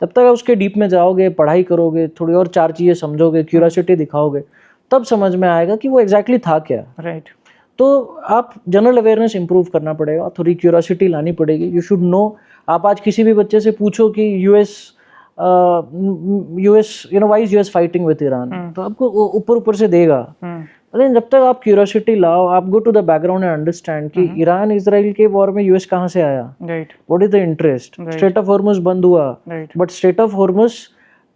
तब तक आप उसके डीप में जाओगे, पढ़ाई करोगे, थोड़ी और 4 चीजें समझोगे, क्यूरियोसिटी दिखाओगे, तब समझ में आएगा कि वो एग्जैक्टली था क्या, राइट। तो आप जनरल अवेयरनेस इंप्रूव करना पड़ेगा, थोड़ी क्यूरियोसिटी लानी पड़ेगी। You should know. आप आज किसी भी बच्चे से पूछो कि US you know why is US fighting with Iran, तो आपको ऊपर से देगा। लेकिन जब तक आप क्यूरियोसिटी लाओ, आप go to the background and understand कि ईरान इजराइल के वॉर में यूएस कहाँ से आया, right. What is the interest, strait of Hormuz बंद हुआ, बट स्ट्रेट ऑफ हॉर्मुज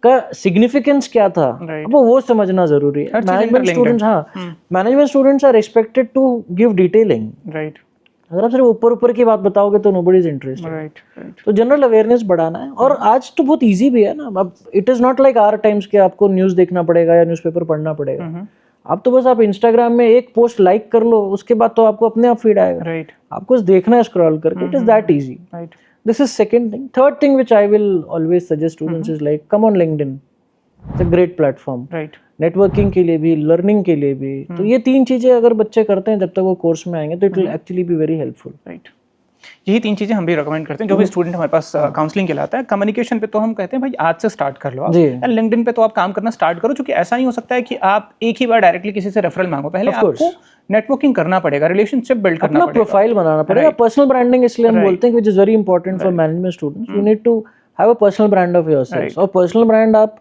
का सिग्निफिकेंस क्या था, अब वो समझना जरूरी है। Management students, management students are expected to give detailing, right. अगर आप सिर्फ ऊपर की बात बताओगे तो नोबडी इज इंटरेस्टेड, राइट। तो जनरल अवेयरनेस बढ़ाना है। और आज तो बहुत इजी भी है ना, अब it is not like our times कि आपको न्यूज़ देखना पड़ेगा या न्यूज़पेपर पढ़ना पड़ेगा। आप तो बस आप इंस्टाग्राम में एक पोस्ट लाइक कर लो, उसके बाद तो आपको अपने आप फीड आएगा, राइट। आपको देखना है स्क्रॉल करके, it is that easy, right. This is second thing. Third thing which I will always suggest students is like come on LinkedIn, it's a great platform, right. Networking के लिए भी, learning के लिए भी। तो ये 3 चीजें अगर बच्चे करते हैं जब तक वो कोर्स में आएंगे तो it will actually be very helpful, right. यही 3 चीजें हम भी रिकमेंड करते हैं जो भी स्टूडेंट हमारे पास काउंसलिंग के लिए आता है। कम्युनिकेशन पे तो हम कहते हैं भाई आज से स्टार्ट कर लो आप, एंड लिंक्डइन पे तो आप काम करना स्टार्ट करो, क्योंकि ऐसा नहीं हो सकता है कि आप एक ही बार डायरेक्टली किसी से रेफरल मांगो। पहले आपको नेटवर्किंग करना पड़ेगा, रिलेशनशिप बिल्ड करना पड़ेगा, प्रोफाइल बनाना पड़ेगा। पर्सनल ब्रांडिंग इसलिए हम बोलते हैं, which is very important for management students. You need to have a personal brand of yourself, और पर्सनल ब्रांड आप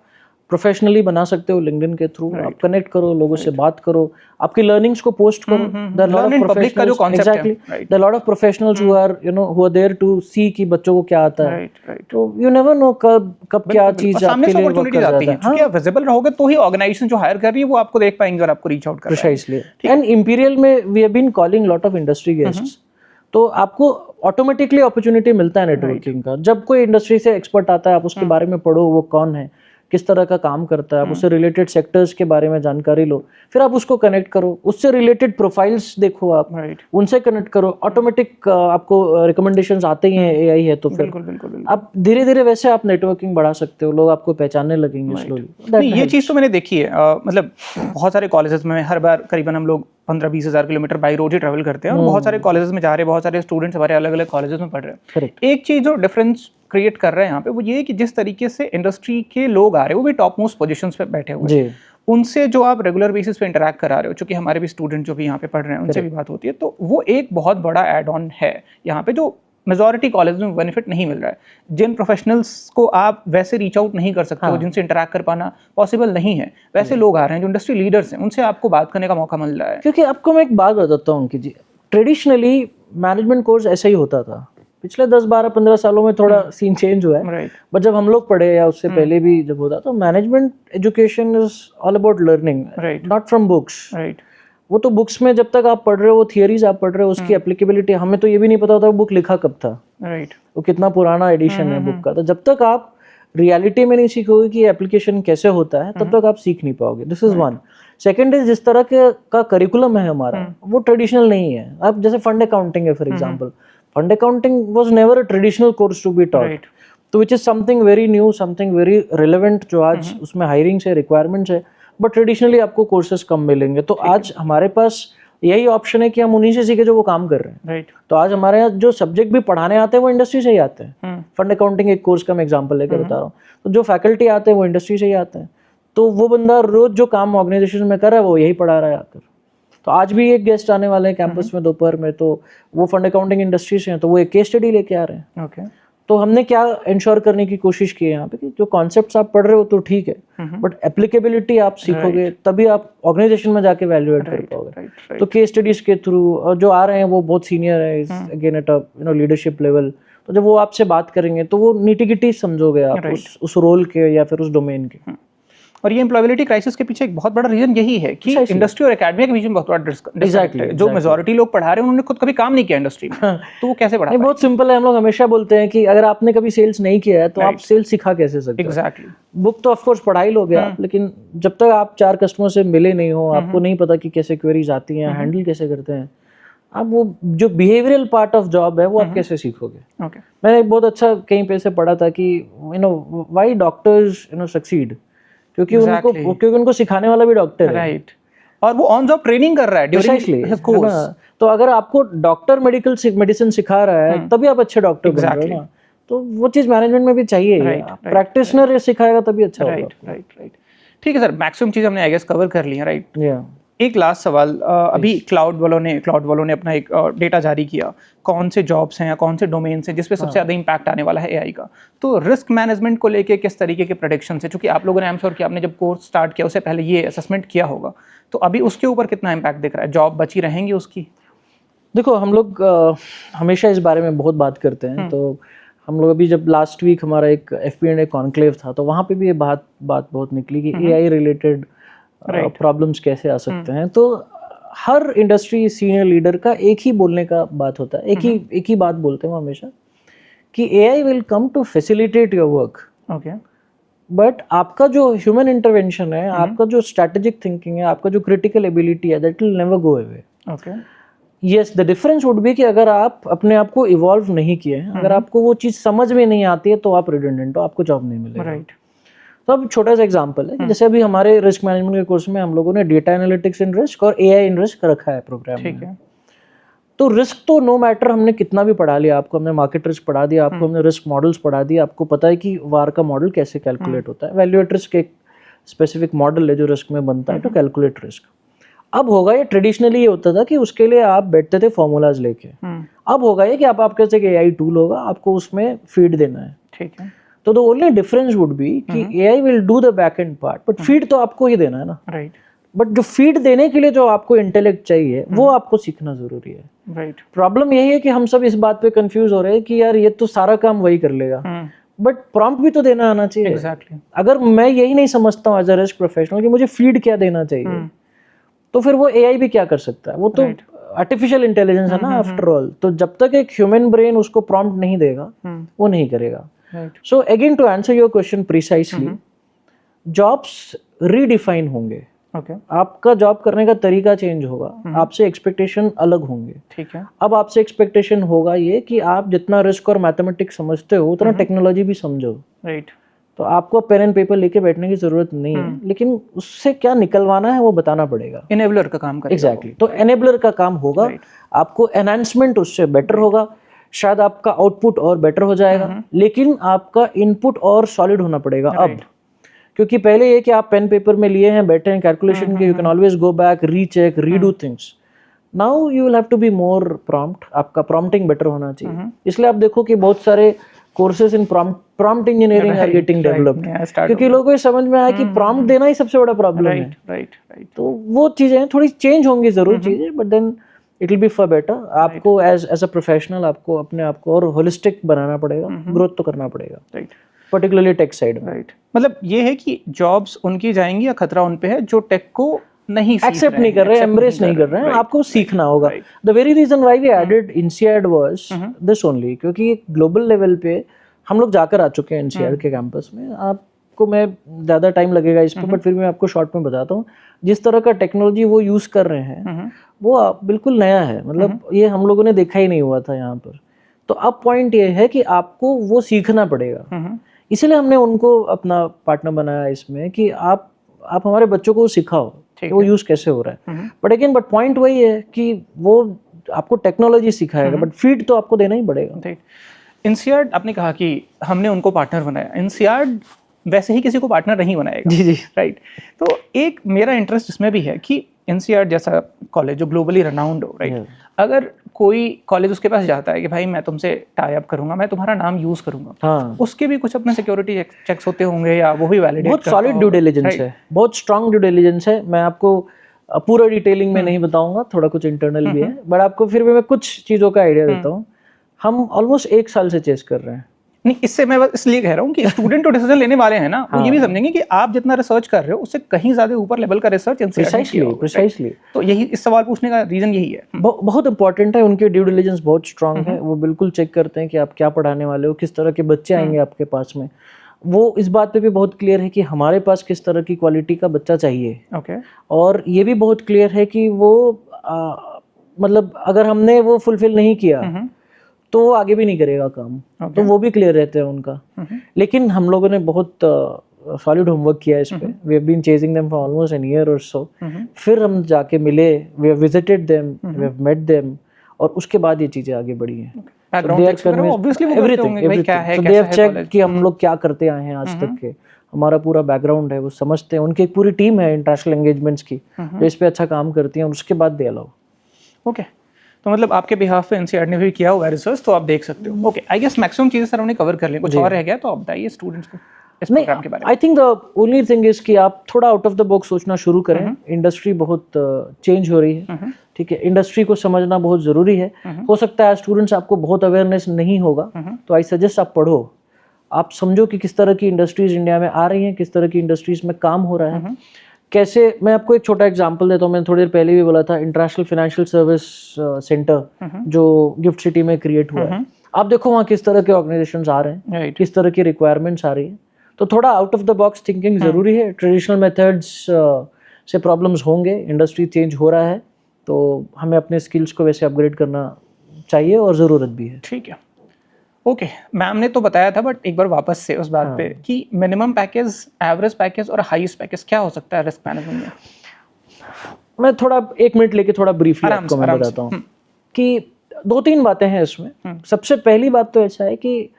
प्रोफेशनली बना सकते हो लिंक्डइन के थ्रू। आप कनेक्ट करो, लोगों से बात करो, आपकी लर्निंग्स को पोस्ट करो। There lot of professionals, exactly, there lot of professionals who are, you know, who are there to see कि बच्चों को क्या आता है, तो यू नेवर नो कब क्या चीज आपके लिए वर्क कर जाती है। क्योंकि आप विजिबल रहोगे तो ही ऑर्गेनाइजेशन जो हायर कर रही है वो आपको देख पाएंगे और आपको रीच आउट कर पाएंगे। प्रिसाइसली। एंड इंपीरियल में we have been calling lot of industry guests, तो आपको ऑटोमेटिकली अपॉर्चुनिटी मिलता है नेटवर्किंग का। जब कोई इंडस्ट्री से एक्सपर्ट आता है, आप उसके बारे में पढ़ो, वो कौन है, किस तरह का काम करता है, आप उससे रिलेटेड सेक्टर्स के बारे में जानकारी लो, फिर आप उसको कनेक्ट करो, उससे रिलेटेड प्रोफाइल्स देखो आप, उनसे कनेक्ट करो। ऑटोमेटिक आपको रिकमेंडेशंस आते ही हैं, एआई है तो फिर बिल्कुल आप धीरे धीरे वैसे आप नेटवर्किंग बढ़ा सकते हो, लोग आपको पहचानने लगेंगे स्लोली। ये चीज़ तो मैंने देखी है, मतलब बहुत सारे कॉलेजेस में हर बार करीबन हम लोग 15-20 हज़ार kilometre by road he travel करते हैं, और बहुत सारे कॉलेजेस में जा रहे हैं, बहुत सारे स्टूडेंट्स हमारे अलग अलग कॉलेजेस में पढ़ रहे हैं। एक चीज़ जो डिफरेंस क्रिएट कर रहे हैं यहाँ पे वो ये है कि जिस तरीके से इंडस्ट्री के लोग आ रहे हैं वो भी टॉप मोस्ट पोजीशंस पे बैठे हुए हैं, उनसे जो आप रेगुलर बेसिस पे इंटरैक्ट करा रहे हो, चूंकि हमारे भी स्टूडेंट जो भी यहाँ पे पढ़ रहे हैं उनसे भी बात होती है, तो वो एक बहुत बड़ा एड ऑन है यहाँ पे, जो मेजॉरिटी कॉलेज में बेनिफिट नहीं मिल रहा है। जिन प्रोफेशनल्स को आप वैसे रीच आउट नहीं कर सकते हो, जिनसे इंटरैक्ट कर पाना पॉसिबल नहीं है, वैसे लोग आ रहे हैं जो इंडस्ट्री लीडर्स हैं, उनसे आपको बात करने का मौका मिल रहा है। क्योंकि आपको मैं एक बात बताता हूँ कि जी ट्रेडिशनली मैनेजमेंट कोर्स ऐसा ही होता था। पिछले 10-12-15 सालों में थोड़ा सीन चेंज हुआ है, बट जब हम लोग पढ़े या उससे पहले भी जब होता, तो management education is all about learning, not from books. वो तो बुक्स में जब तक आप पढ़ रहे हो, वो थियरीज आप पढ़ रहे हो, उसकी एप्लीकेबिलिटी, हमें तो ये भी नहीं पता होता बुक लिखा कब था, वो कितना पुराना एडिशन है बुक का। तो जब तक आप रियलिटी में नहीं सीखोगे कि एप्लीकेशन कैसे होता है, तब तक आप सीख नहीं पाओगे। This is one. Second is जिस तरह का करिकुलम है हमारा वो ट्रेडिशनल नहीं है। अब जैसे फंड अकाउंटिंग है for example, fund accounting was never a traditional course to be taught, तो which is something very new, something very relevant, जो आज उसमें हायरिंग है, रिक्वायरमेंट्स है, बट ट्रेडिशनली आपको कोर्सेज कम मिलेंगे। तो आज हमारे पास यही ऑप्शन है कि हम उन्हीं से सीखे जो वो काम कर रहे हैं। तो आज हमारे यहाँ जो सब्जेक्ट भी पढ़ाने आते हैं वो इंडस्ट्री से ही आते हैं। फंड अकाउंटिंग एक कोर्स का मैं एग्जांपल लेकर बता रहा हूँ, तो जो फैकल्टी आते हैं वो इंडस्ट्री से ही आते हैं। तो वो बंदा रोज जो काम ऑर्गेनाइजेशन में कर रहा है वो यही पढ़ा रहा है आकर। तो आज भी एक गेस्ट आने वाले हैं कैंपस में दोपहर में, तो वो फंड अकाउंटिंग इंडस्ट्री से हैं, तो वो एक केस स्टडी लेके आ रहे हैं। ओके। तो हमने क्या इंश्योर करने की कोशिश की है यहाँ पे कि जो कॉन्सेप्ट्स आप पढ़ रहे हो तो ठीक है, बट एप्लीकेबिलिटी आप सीखोगे तभी आप ऑर्गेनाइजेशन में जाके वैल्यूएट कर पाओगे। तो केस स्टडीज के थ्रू, और जो आ रहे हैं वो बहुत सीनियर है अगेन एट लीडरशिप लेवल, तो जब वो आपसे बात करेंगे तो वो निटी-गिटी समझोगे आप उस रोल के या फिर उस डोमेन के। और ये एम्प्लॉयबिलिटी क्राइसिस के पीछे एक बहुत बड़ा रीजन यही है कि इंडस्ट्री और एकेडमिया के बीच में बहुत बड़ा डिस्कनेक्ट है। जो मेजॉरिटी लोग पढ़ा रहे हैं उन्होंने खुद कभी काम नहीं किया इंडस्ट्री में, तो वो कैसे पढ़ा? बहुत सिंपल है, हम लोग हमेशा बोलते हैं कि अगर आपने कभी सेल्स नहीं किया है तो आप सेल्स सिखा कैसे सकते हो? एग्जैक्टली। बुक तो ऑफ कोर्स पढ़ा ही लोगे आप, लेकिन जब तक आप 4 कस्टमर से मिले नहीं हो, आपको नहीं पता कि कैसे क्वेरीज आती हैं, हैंडल कैसे करते हैं, आप वो जो बिहेवियरल पार्ट ऑफ जॉब है वो आप कैसे सीखोगे? मैंने एक बहुत अच्छा कहीं पे से पढ़ा था कि व्हाई डॉक्टर्स सक्सीड, क्योंकि उनको सिखाने वाला भी डॉक्टर है, राइट, और वो ऑन जॉब ट्रेनिंग कर रहा है ड्यूरिंग हिज कोर्स। तो अगर आपको डॉक्टर मेडिसिन सिखा रहा है तभी आप अच्छे डॉक्टर बन रहे हो ना। तो वो चीज मैनेजमेंट में भी चाहिए, प्रैक्टिशनर सिखाएगा तभी अच्छा होगा। राइट। ठीक है सर, मैक्सिमम चीज हमने आई गेस कवर कर ली है, राइट। एक लास्ट सवाल, अभी क्लाउड वालों ने अपना एक डेटा जारी किया, कौन से जॉब्स हैं या कौन से डोमेन्स हैं जिस पे सबसे ज़्यादा इम्पैक्ट आने वाला है एआई का। तो रिस्क मैनेजमेंट को लेके किस तरीके के प्रेडिक्शन है, क्योंकि आप लोगों ने, आई एम श्योर कि आपने जब कोर्स स्टार्ट किया उससे पहले ये असेसमेंट किया होगा, तो अभी उसके ऊपर कितना इम्पैक्ट दिख रहा है? जॉब बची रहेंगी उसकी? देखो, हम लोग हमेशा इस बारे में बहुत बात करते हैं। तो हम लोग अभी जब लास्ट वीक हमारा एक FP&A कॉन्क्लेव था, तो वहाँ पे भी ये बात बहुत निकली कि AI रिलेटेड प्रॉब्लम्स कैसे आ सकते हैं। तो हर इंडस्ट्री सीनियर लीडर का एक ही बोलने का बात होता है, एक ही बात बोलते हैं हमेशा कि AI will come to facilitate your work, okay, but आपका जो ह्यूमन इंटरवेंशन है, आपका जो स्ट्रेटेजिक थिंकिंग है, आपका जो क्रिटिकल एबिलिटी है, that will never go away. Okay, yes, the difference would be कि अगर आप अपने आप को इवॉल्व नहीं किए, अगर आपको वो चीज समझ में नहीं आती है, तो आप रिडंडेंट हो, आपको जॉब नहीं मिलेगा, राइट। तो अब छोटा सा एग्जांपल है, जैसे अभी हमारे रिस्क मैनेजमेंट के कोर्स में हम लोगों ने डेटा एनालिटिक्स इन रिस्क और AI इन रिस्क रखा है प्रोग्राम में। ठीक है। तो रिस्क तो नो मैटर हमने कितना भी पढ़ा लिया, आपको हमने मार्केट रिस्क पढ़ा दिया, आपको हमने रिस्क मॉडल्स पढ़ा दिया, आपको पता है कि वार का मॉडल कैसे कैलकुलेट होता है, वैल्यू एट रिस्क एक स्पेसिफिक मॉडल है जो रिस्क में बनता है टू कैलकुलेट रिस्क। अब होगा ये, ट्रेडिशनली ये होता था कि उसके लिए आप बैठते थे फॉर्मूलाज लेके, अब होगा ये कि आपके पास एक AI टूल होगा, आपको उसमें फीड देना है। ठीक है। तो the only difference would be कि AI will do the back and part, but feed तो आपको ही देना है ना, राइट। बट जो फीड देने के लिए जो आपको इंटेलेक्ट चाहिए वो आपको सीखना जरूरी है, राइट। प्रॉब्लम यही है कि हम सब इस बात पे कंफ्यूज हो रहे हैं कि यार ये तो सारा काम वही कर लेगा, बट प्रॉम्प्ट भी तो देना आना चाहिए। एग्जैक्टली। अगर मैं यही नहीं समझता हूँ एज अ रिस्क प्रोफेशनल कि मुझे फीड क्या देना चाहिए, तो फिर वो AI भी क्या कर सकता है? वो तो आर्टिफिशियल इंटेलिजेंस है ना आफ्टर ऑल। तो जब तक एक ह्यूमन ब्रेन उसको प्रॉम्प्ट नहीं देगा वो नहीं करेगा। So again to answer your question precisely, jobs redefine होंगे, okay. आपका जॉब करने का तरीका चेंज होगा, आपसे एक्सपेक्टेशन अलग होंगे। ठीक है। अब आपसे एक्सपेक्टेशन होगा ये कि आप जितना रिस्क और मैथमेटिक्स समझते हो उतना टेक्नोलॉजी भी समझो, राइट। तो आपको पेन एंड पेपर लेके बैठने की जरूरत नहीं है, लेकिन उससे क्या निकलवाना है वो बताना पड़ेगा। एनेबलर का काम करेगा। एग्जैक्टली। तो एनेबलर का काम होगा, आपको एनहांसमेंट उससे बेटर होगा, शायद आपका आउटपुट और बेटर हो जाएगा, लेकिन आपका इनपुट और सॉलिड होना पड़ेगा अब। क्योंकि पहले ये कि आप पेन पेपर में लिए हैं, बैठे हैं कैलकुलेशन के, you can always go back, recheck, redo things. Now you will have to be more prompt, आपका प्रॉम्प्टिंग बेटर होना चाहिए। इसलिए आप देखो कि बहुत सारे courses in prompt engineering are getting developed, क्योंकि लोगों को समझ में आया कि प्रॉम्प्ट देना ही सबसे बड़ा प्रॉब्लम है। राइट। तो वो चीजें थोड़ी चेंज होंगी जरूर चीजें, but then it will be for better. आपको एज अ प्रोफेशनल आपको अपने आप को और होलिस्टिक बनाना पड़ेगा, ग्रोथ तो करना पड़ेगा, राइट, पर्टिकुलरली टेक साइड में। राइट। मतलब ये है कि जॉब्स उनकी जाएंगी या खतरा उन पे है जो टेक को नहीं एक्सेप्ट नहीं कर रहे, एम्ब्रेस नहीं कर रहे हैं। आपको सीखना होगा। The very reason why we added INSEAD was this only, क्योंकि ग्लोबल लेवल पे हम लोग जाकर आ चुके हैं INSEAD के कैंपस में। आप आपको मैं ज़्यादा टाइम लगेगा इस पर, बट फिर मैं आपको शॉर्ट में बताता हूँ। जिस तरह का टेक्नोलॉजी वो यूज़ कर रहे हैं वो बिल्कुल नया है, मतलब ये हम लोगों ने देखा ही नहीं हुआ था यहाँ पर। तो अब पॉइंट ये है कि आपको वो सीखना पड़ेगा, इसलिए हमने उनको अपना पार्टनर बनाया इसमें कि आप हमारे बच्चों को सिखाओ कि वो यूज़ कैसे हो रहा है। बट पॉइंट वही है कि वो आपको टेक्नोलॉजी सिखाएगा, बट फीड तो आपको देना ही पड़ेगा। INSEAD आपने कहा कि हमने उनको पार्टनर बनाया, INSEAD वैसे ही किसी को पार्टनर नहीं बनाएगा। जी जी राइट। तो एक मेरा इंटरेस्ट इसमें भी है कि INSEAD जैसा कॉलेज जो ग्लोबली रनाउंड हो, राइट, अगर कोई कॉलेज उसके पास जाता है कि भाई मैं तुमसे टाई अप करूंगा, मैं तुम्हारा नाम यूज करूंगा, हाँ, उसके भी कुछ अपने सिक्योरिटी चेक्स होते होंगे या वो भी वैलिडेट बहुत सॉलिड ड्यू डिलिजेंस है, बहुत स्ट्रांग ड्यू डिलिजेंस है। मैं आपको पूरा डिटेलिंग में नहीं बताऊंगा, थोड़ा कुछ इंटरनल भी है, बट आपको फिर भी मैं कुछ चीज़ों का आइडिया देता हूँ। हम ऑलमोस्ट 1 साल से चेस कर रहे हैं। नहीं, इससे मैं बस इसलिए कह रहा हूँ कि स्टूडेंट तो डिसीजन लेने वाले हैं ना, वो ये भी समझेंगे कि आप जितना रिसर्च कर रहे हो उससे कहीं ज्यादा ऊपर लेवल का रिसर्च प्रिसाइसली। तो यही इस सवाल पूछने का रीजन यही है। बहुत इंपॉर्टेंट है, उनके ड्यू डिलिजेंस बहुत स्ट्रांग है। वो बिल्कुल चेक करते हैं कि आप क्या पढ़ाने वाले हो, किस तरह के बच्चे आएंगे आपके पास में। वो इस बात पे भी बहुत क्लियर है कि हमारे पास किस तरह की क्वालिटी का बच्चा चाहिए। ओके। और ये भी बहुत क्लियर है कि वो मतलब अगर हमने वो फुलफिल नहीं किया तो वो आगे भी नहीं करेगा काम। तो वो भी क्लियर रहते हैं उनका। लेकिन हम लोगों ने बहुत सॉलिड होमवर्क किया इस पे। We have been chasing them for almost an year और सो। फिर हम जाके मिले, we have visited them, we have met them, और उसके बाद ये चीजें आगे बढ़ी हैं। कि हम लोग क्या करते आए हैं आज तक के, हमारा पूरा बैकग्राउंड है, वो समझते हैं। उनकी एक पूरी टीम है इंटरनेशनल एंगेजमेंट्स की जो इस पे अच्छा काम करती है, और उसके बाद दे अलाउ। ओके, तो मतलब आपके बिहाफ पे INSEAD ने भी किया हुआ है रिसर्च, तो आप देख सकते हो। ओके, आई गेस मैक्सिमम चीजें सर हमने कवर कर ली, कुछ और रह गया तो आप बताइए स्टूडेंट्स को इस प्रोग्राम के बारे में। I think the only thing is कि आप थोड़ा आउट ऑफ द बॉक्स सोचना शुरू करें। इंडस्ट्री बहुत चेंज हो रही है, ठीक है, इंडस्ट्री को समझना बहुत जरूरी है। हो सकता है स्टूडेंट्स आपको बहुत अवेयरनेस नहीं होगा, तो आई सजेस्ट आप पढ़ो, आप समझो कि किस तरह की इंडस्ट्रीज इंडिया में आ रही हैं, किस तरह की इंडस्ट्रीज में काम हो रहा है, कैसे। मैं आपको एक छोटा एग्जांपल देता हूँ, मैंने थोड़ी देर पहले भी बोला था, इंटरनेशनल फाइनेंशियल सर्विस सेंटर जो गिफ्ट सिटी में क्रिएट हुआ है। आप देखो वहाँ किस तरह के ऑर्गेनाइजेशंस आ रहे हैं, किस तरह की रिक्वायरमेंट्स आ रही है। तो थोड़ा out of the box thinking जरूरी है। ट्रेडिशनल मेथड्स से प्रॉब्लम्स होंगे, इंडस्ट्री चेंज हो रहा है, तो हमें अपने स्किल्स को वैसे अपग्रेड करना चाहिए और ज़रूरत भी है। ठीक है, ओके। मैम ने तो बताया था, बट एक बार वापस से उस बात पे कि मिनिमम पैकेज, एवरेज पैकेज और हाईएस्ट पैकेज क्या हो सकता है रिस्क मैनेजमेंट में। मैं थोड़ा 1 मिनट लेके थोड़ा ब्रीफली आपको मैं बताता हूँ कि 2-3 बातें हैं इसमें। सबसे पहली बात तो ऐसा है कि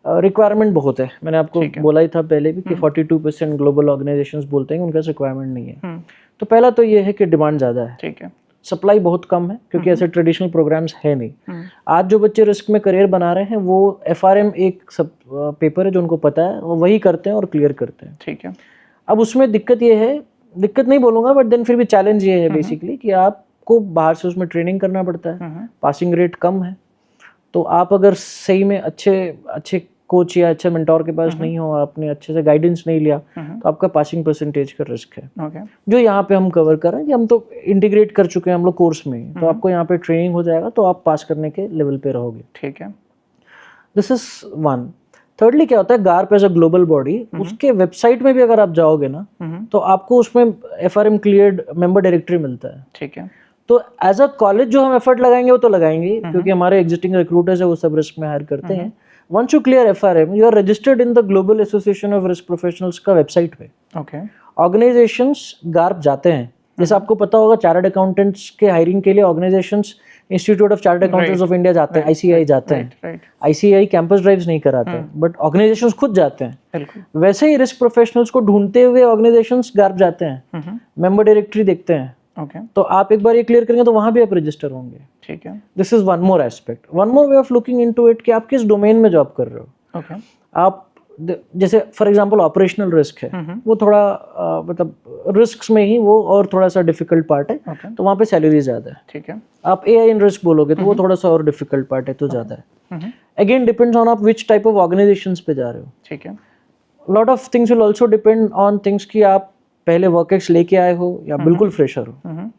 रिक्वायरमेंट बहुत है। मैंने आपको बोला ही था पहले भी कि 42% ग्लोबल ऑर्गेनाइजेशंस बोलते हैं उनका रिक्वायरमेंट नहीं है। तो पहला तो ये है कि डिमांड ज़्यादा है, ठीक है, सप्लाई बहुत कम है, क्योंकि ऐसे ट्रेडिशनल प्रोग्राम्स है नहीं। आज जो बच्चे रिस्क में करियर बना रहे हैं वो FRM एक सब पेपर है जो उनको पता है, वो वही करते हैं और क्लियर करते हैं, ठीक है। अब उसमें दिक्कत ये है, दिक्कत नहीं बोलूँगा, बट देन फिर भी चैलेंज ये है बेसिकली कि आपको बाहर से उसमें ट्रेनिंग करना पड़ता है, पासिंग रेट कम है। तो आप अगर सही में अच्छे कोच या अच्छे मेंटोर के पास नहीं हो, आपने अच्छे से गाइडेंस नहीं लिया, तो आपका पासिंग परसेंटेज का रिस्क है। जो यहाँ पे हम कवर कर रहे हैं कि हम तो इंटीग्रेट कर चुके हैं हम लोग कोर्स में, तो आपको यहाँ पे ट्रेनिंग हो जाएगा, तो आप पास करने के लेवल पे रहोगे, ठीक है। This is one. थर्डली क्या होता है, GARP as a global body, उसके वेबसाइट में भी अगर आप जाओगे ना, तो आपको उसमें FRM क्लियर्ड मेंबर डायरेक्टरी मिलता है, ठीक है। तो एज अ कॉलेज जो हम एफर्ट लगाएंगे वो तो लगाएंगे, क्योंकि हमारे एग्जिस्टिंग रिक्रूटर्स है वो सब रिस्क में हायर करते हैं। Once you clear FRM, you are registered in the Global Association of Risk Professionals का वेबसाइट पे। Okay. Organizations गार्प जाते हैं, जैसे आपको पता होगा चार्टर्ड अकाउंटेंट्स के हायरिंग के लिए organisations institute of chartered accountants of India जाते हैं, ICAI जाते हैं। ICAI कैंपस ड्राइव्स नहीं कराते, बट ऑर्गेनाइजेशंस खुद जाते हैं। वैसे ही रिस्क प्रोफेशनल्स को ढूंढते हुए ऑर्गेनाइजेशंस गार्प जाते हैं, मेंबर डायरेक्टरी देखते हैं। Okay. तो आप एक बार ये क्लियर करेंगे तो वहां भी आप रजिस्टर होंगे, ठीक है। This is one more aspect, one more way of looking into it कि आप किस डोमेन में जॉब कर रहे हो। okay. आप जैसे फॉर एग्जांपल ऑपरेशनल रिस्क है, वो थोड़ा मतलब रिस्क में ही वो और थोड़ा सा डिफिकल्ट पार्ट है, तो वहाँ पे सैलरी ज्यादा है, ठीक है। आप AI इन रिस्क बोलोगे तो वो थोड़ा सा और डिफिकल्ट पार्ट है, तो ज्यादा है। अगेन डिपेंड्स ऑन आप विच टाइप ऑफ ऑर्गेनाइजेशंस पे जा रहे हो, ठीक है। Lot of things will also depend on things कि आप पहले वर्क लेके आए हो या बिल्कुल फ्रेशर हो।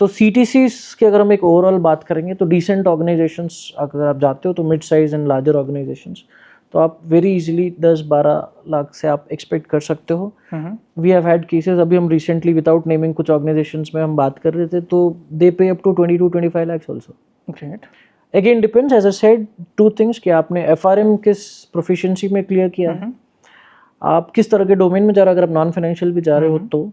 तो CTCs की अगर हम एक ओवरऑल बात करेंगे तो डिसेंट ऑर्गेनाइजेशंस अगर आप जाते हो तो mid size and larger organisations, तो आप वेरी इजीली 10-12 लाख से आप एक्सपेक्ट कर सकते हो. वी हैव हैड केसेस, अभी हम रिसेंटली विदाउट नेमिंग कुछ ऑर्गेनाइजेशंस में हम बात कर रहे थे, तो they pay up to 20-25 lakhs also. Great. Again depends, as I said, two things कि आपने एफआरएम किस प्रोफिशिएंसी में क्लियर किया है, आप किस तरह के डोमेन में जा रहे हो. अगर आप नॉन फाइनेंशियल भी जा रहे हो तो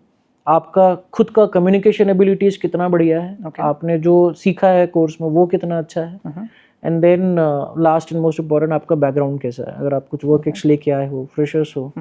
आपका खुद का कम्युनिकेशन एबिलिटीज कितना बढ़िया है, आपने जो सीखा है कोर्स में वो कितना अच्छा है, and then last and most important आपका बैकग्राउंड कैसा है. अगर आप कुछ वर्क एक्स लेके आए हो, फ्रेशर्स हो,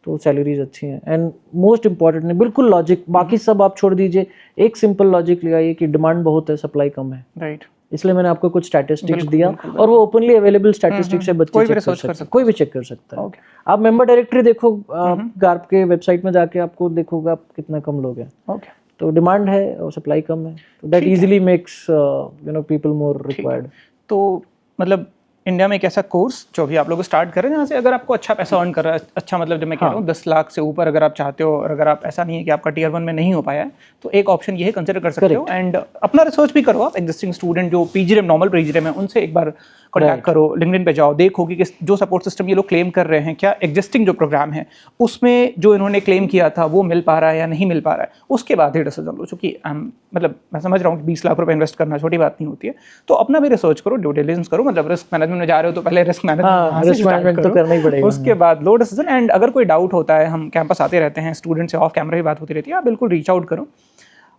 तो सैलरीज अच्छी हैं. एंड मोस्ट इम्पॉर्टेंट है बिल्कुल लॉजिक, बाकी सब आप छोड़ दीजिए, एक सिंपल लॉजिक लगाइए कि डिमांड बहुत है, सप्लाई कम है. राइट. इसलिए मैंने आपको कुछ स्टैटिस्टिक्स दिया, और वो ओपनली अवेलेबल स्टैटिस्टिक्स है, बच्चे कोई भी चेक कर सकता है. आप मेंबर डायरेक्टरी देखो, गार्प के वेबसाइट में जाके आपको देखोगे कितना कम लोग हैं. तो डिमांड है और सप्लाई कम है, तो that easily makes people more required. तो मतलब इंडिया में एक ऐसा कोर्स जो भी आप लोग स्टार्ट कर रहे हैं जहाँ से अगर आपको अच्छा पैसा अर्न कर रहा है, अच्छा मतलब जब मैं कह रहा हूँ 10 लाख से ऊपर अगर आप चाहते हो, और अगर आप ऐसा नहीं है कि आपका टियर 1 में नहीं हो पाया है, तो एक ऑप्शन ये है, कंसिडर कर सकते हो. एंड अपना रिसर्च भी करो. आप एग्जिस्टिंग स्टूडेंट जो पीजीरेम नॉर्मल पीजीरेम है उनसे एक बार कॉन्टैक्ट करो, लिंक्डइन पे जाओ, देखो कि जो सपोर्ट सिस्टम ये लोग क्लेम कर रहे हैं, क्या एग्जिस्टिंग जो प्रोग्राम है उसमें जो इन्होंने क्लेम किया था वो मिल पा रहा है या नहीं मिल पा रहा है. उसके बाद ही डिसीजन लो. चूँकि मतलब मैं समझ रहा हूँ कि 20 लाख रुपए इन्वेस्ट करना छोटी बात नहीं होती है, तो अपना भी रिसर्च करो, ड्यू डिलिजेंस करो. मतलब रिस्क मैनेजमेंट में जा रहे हो तो पहले रिस्क मैनेजमेंट तो करना ही पड़ेगा, उसके बाद लो डिसीजन. एंड अगर कोई डाउट होता है, हम कैंपस आते रहते हैं, स्टूडेंट से ऑफ कैमरा भी बात होती रहती है, आप बिल्कुल रीच आउट करो.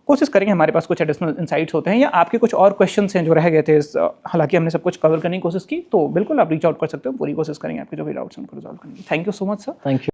कोशिश करेंगे, हमारे पास कुछ एडिशनल इंसाइट्स होते हैं या आपके कुछ और क्वेश्चंस हैं जो रह गए थे, हालांकि हमने सब कुछ कवर करने की कोशिश की, तो बिल्कुल आप रीच आउट कर सकते हो. पूरी कोशिश करेंगे आपके जो भी डाउट्स हैं उनको रिजॉल्व करने की. Thank you so much sir. Thank you.